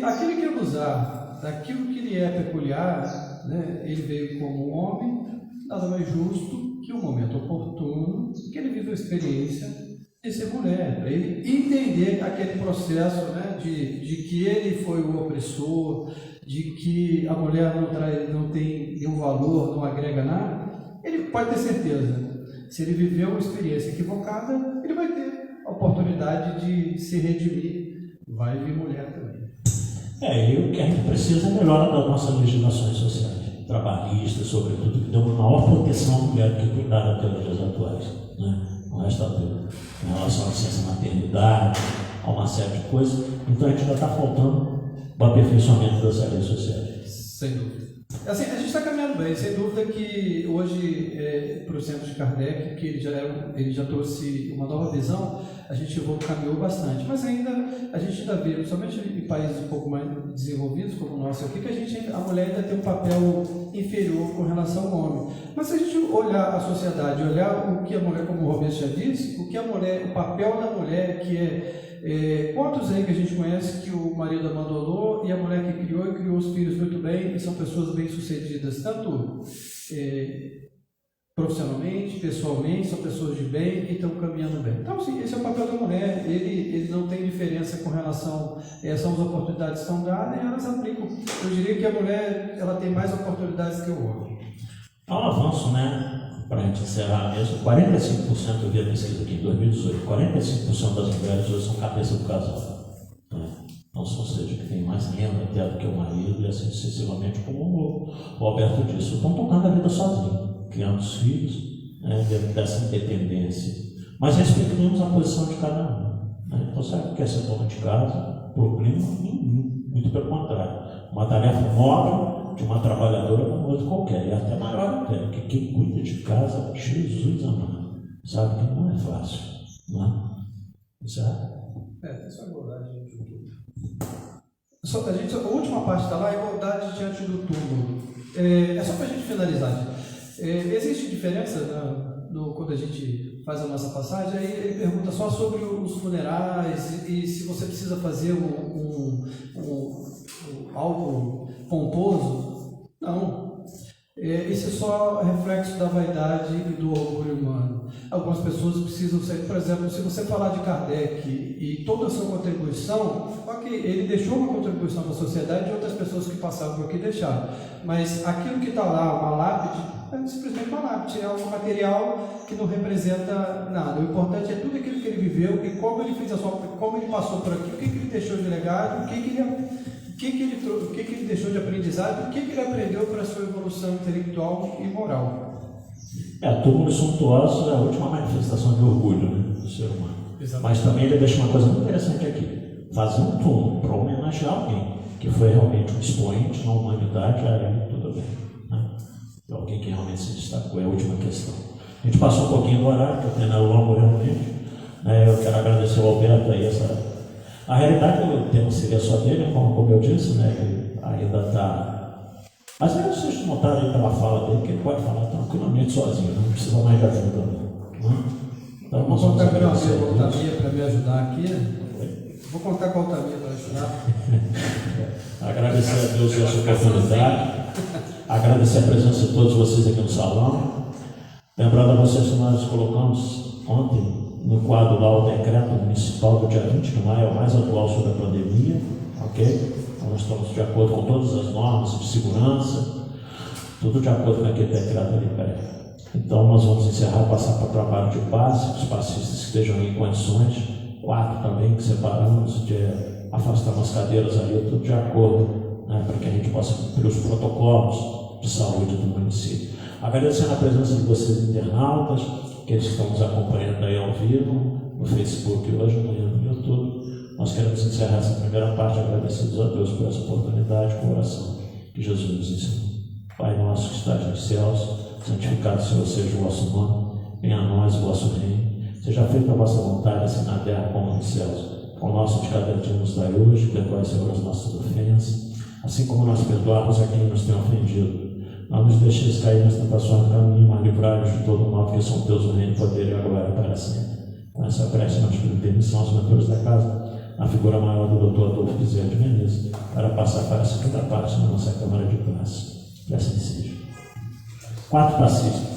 aquele que abusar daquilo que lhe é peculiar, né, ele veio como homem, nada mais justo que um momento oportuno, que ele vive a experiência de ser mulher, para ele entender aquele processo, né, de que ele foi o opressor, de que a mulher não tem nenhum valor, não agrega nada. Ele pode ter certeza, se ele viveu uma experiência equivocada, ele vai ter a oportunidade de se redimir. Vai vir mulher também. E o que a gente precisa é melhorar das nossas legislações sociais, trabalhistas, sobretudo, que dão uma maior proteção à mulher do que cuidar até os dias atuais. Né? O resto está tudo em relação à licença maternidade, a uma série de coisas. Então a gente ainda está faltando o aperfeiçoamento das áreas sociais. Sem dúvida. Assim, a gente está caminhando bem, sem dúvida que hoje, para o centro de Kardec, que ele já trouxe uma nova visão, a gente caminhou bastante, mas ainda a gente ainda vê, principalmente em países um pouco mais desenvolvidos como o nosso aqui, que a mulher ainda tem um papel inferior com relação ao homem. Mas se a gente olhar a sociedade, olhar o que a mulher, como o Roberto já disse, o papel da mulher, que quantos aí que a gente conhece que o marido abandonou e a mulher que criou e criou os filhos muito bem e são pessoas bem-sucedidas, tanto profissionalmente, pessoalmente, são pessoas de bem e estão caminhando bem. Então, sim, esse é o papel da mulher, ele não tem diferença com relação, são as oportunidades que estão dadas e elas aplicam. Eu diria que a mulher, ela tem mais oportunidades que o homem. Há um avanço, né? Para a gente encerrar mesmo, 45% eu vi a pesquisa aqui em 2018, 45% das mulheres hoje são cabeça do casal. não só seja que tem mais renda até do que o marido, e assim sucessivamente, como o Alberto disse, estão tocando a vida sozinhos, criando os filhos, né, dentro dessa independência. Mas respeitamos a posição de cada um. Né? Então, sabe o que quer ser dona de casa? Problema nenhum, muito pelo contrário. Uma tarefa nova de uma trabalhadora como outra qualquer, e até maior até, porque quem cuida de casa, Jesus amado, sabe que não é fácil, não é? Sabe? Isso é igualdade diante do túmulo. A última parte está lá, igualdade diante do túmulo. É só para a gente finalizar. Existe diferença quando a gente faz a nossa passagem? Aí ele pergunta só sobre os funerais e se você precisa fazer algo pomposo. Não. Isso é só reflexo da vaidade e do orgulho humano. Algumas pessoas precisam ser, por exemplo, se você falar de Kardec e toda a sua contribuição, ok, ele deixou uma contribuição para a sociedade e outras pessoas que passaram por aqui deixaram. Mas aquilo que está lá, uma lápide, é simplesmente uma lápide, é algo material que não representa nada. O importante é tudo aquilo que ele viveu e como ele fez como ele passou por aqui, o que ele deixou de legado, o que ele deixou de aprendizado, o que ele aprendeu para a sua evolução intelectual e moral. Túmulos suntuosos é a última manifestação de orgulho, né, do ser humano. Exatamente. Mas também ele deixa uma coisa muito interessante aqui: fazer um túmulo para homenagear alguém que foi realmente um expoente na humanidade, aí tudo bem. Né? Então, alguém que realmente se destacou é a última questão. A gente passou um pouquinho do horário, que eu tenho longo realmente. Eu quero agradecer ao Alberto aí essa. A realidade o tema seria só dele, como eu disse, né? Ele ainda está. Mas aí vocês notaram aí pela fala dele que ele pode falar tranquilamente sozinho, não precisa mais de ajuda. Né? Então, vou contar com a Altamia para me ajudar aqui. Vou contar com a Altamia para ajudar. Agradecer a Deus essa oportunidade. Agradecer a presença de todos vocês aqui no salão. Lembrando a vocês que nós colocamos ontem no quadro lá o decreto municipal do dia 20 de maio, mais atual sobre a pandemia, ok? Então nós estamos de acordo com todas as normas de segurança, tudo de acordo com aquele decreto ali prévio. Então nós vamos encerrar, passar para o trabalho de base, os passistas que estejam em condições, 4 também que separamos, de afastar umas cadeiras ali, tudo de acordo, né, para que a gente possa cumprir os protocolos de saúde do município. Agradecendo a presença de vocês internautas, aqueles que estão nos acompanhando aí ao vivo, no Facebook hoje, amanhã no YouTube. Nós queremos encerrar essa primeira parte agradecidos a Deus por essa oportunidade com oração que Jesus nos ensinou. Pai nosso que estás nos céus, santificado seja o vosso nome, venha a nós o vosso reino, seja feita a vossa vontade, assim na terra como nos céus. O nosso de cada dia nos dai hoje, perdoai, Senhor, as nossas ofensas, assim como nós perdoamos a quem nos tem ofendido. Não nos deixeis cair nas tentações do caminho, mas livrai-nos de todo mal, porque são teus o reino, o poder e a glória para sempre. Com essa prece, nós pedimos permissão aos mentores da casa, a figura maior do Dr. Adolfo Bezerra de Menezes, para passar para a segunda parte da nossa Câmara de Classe. Que assim seja. 4 passistas.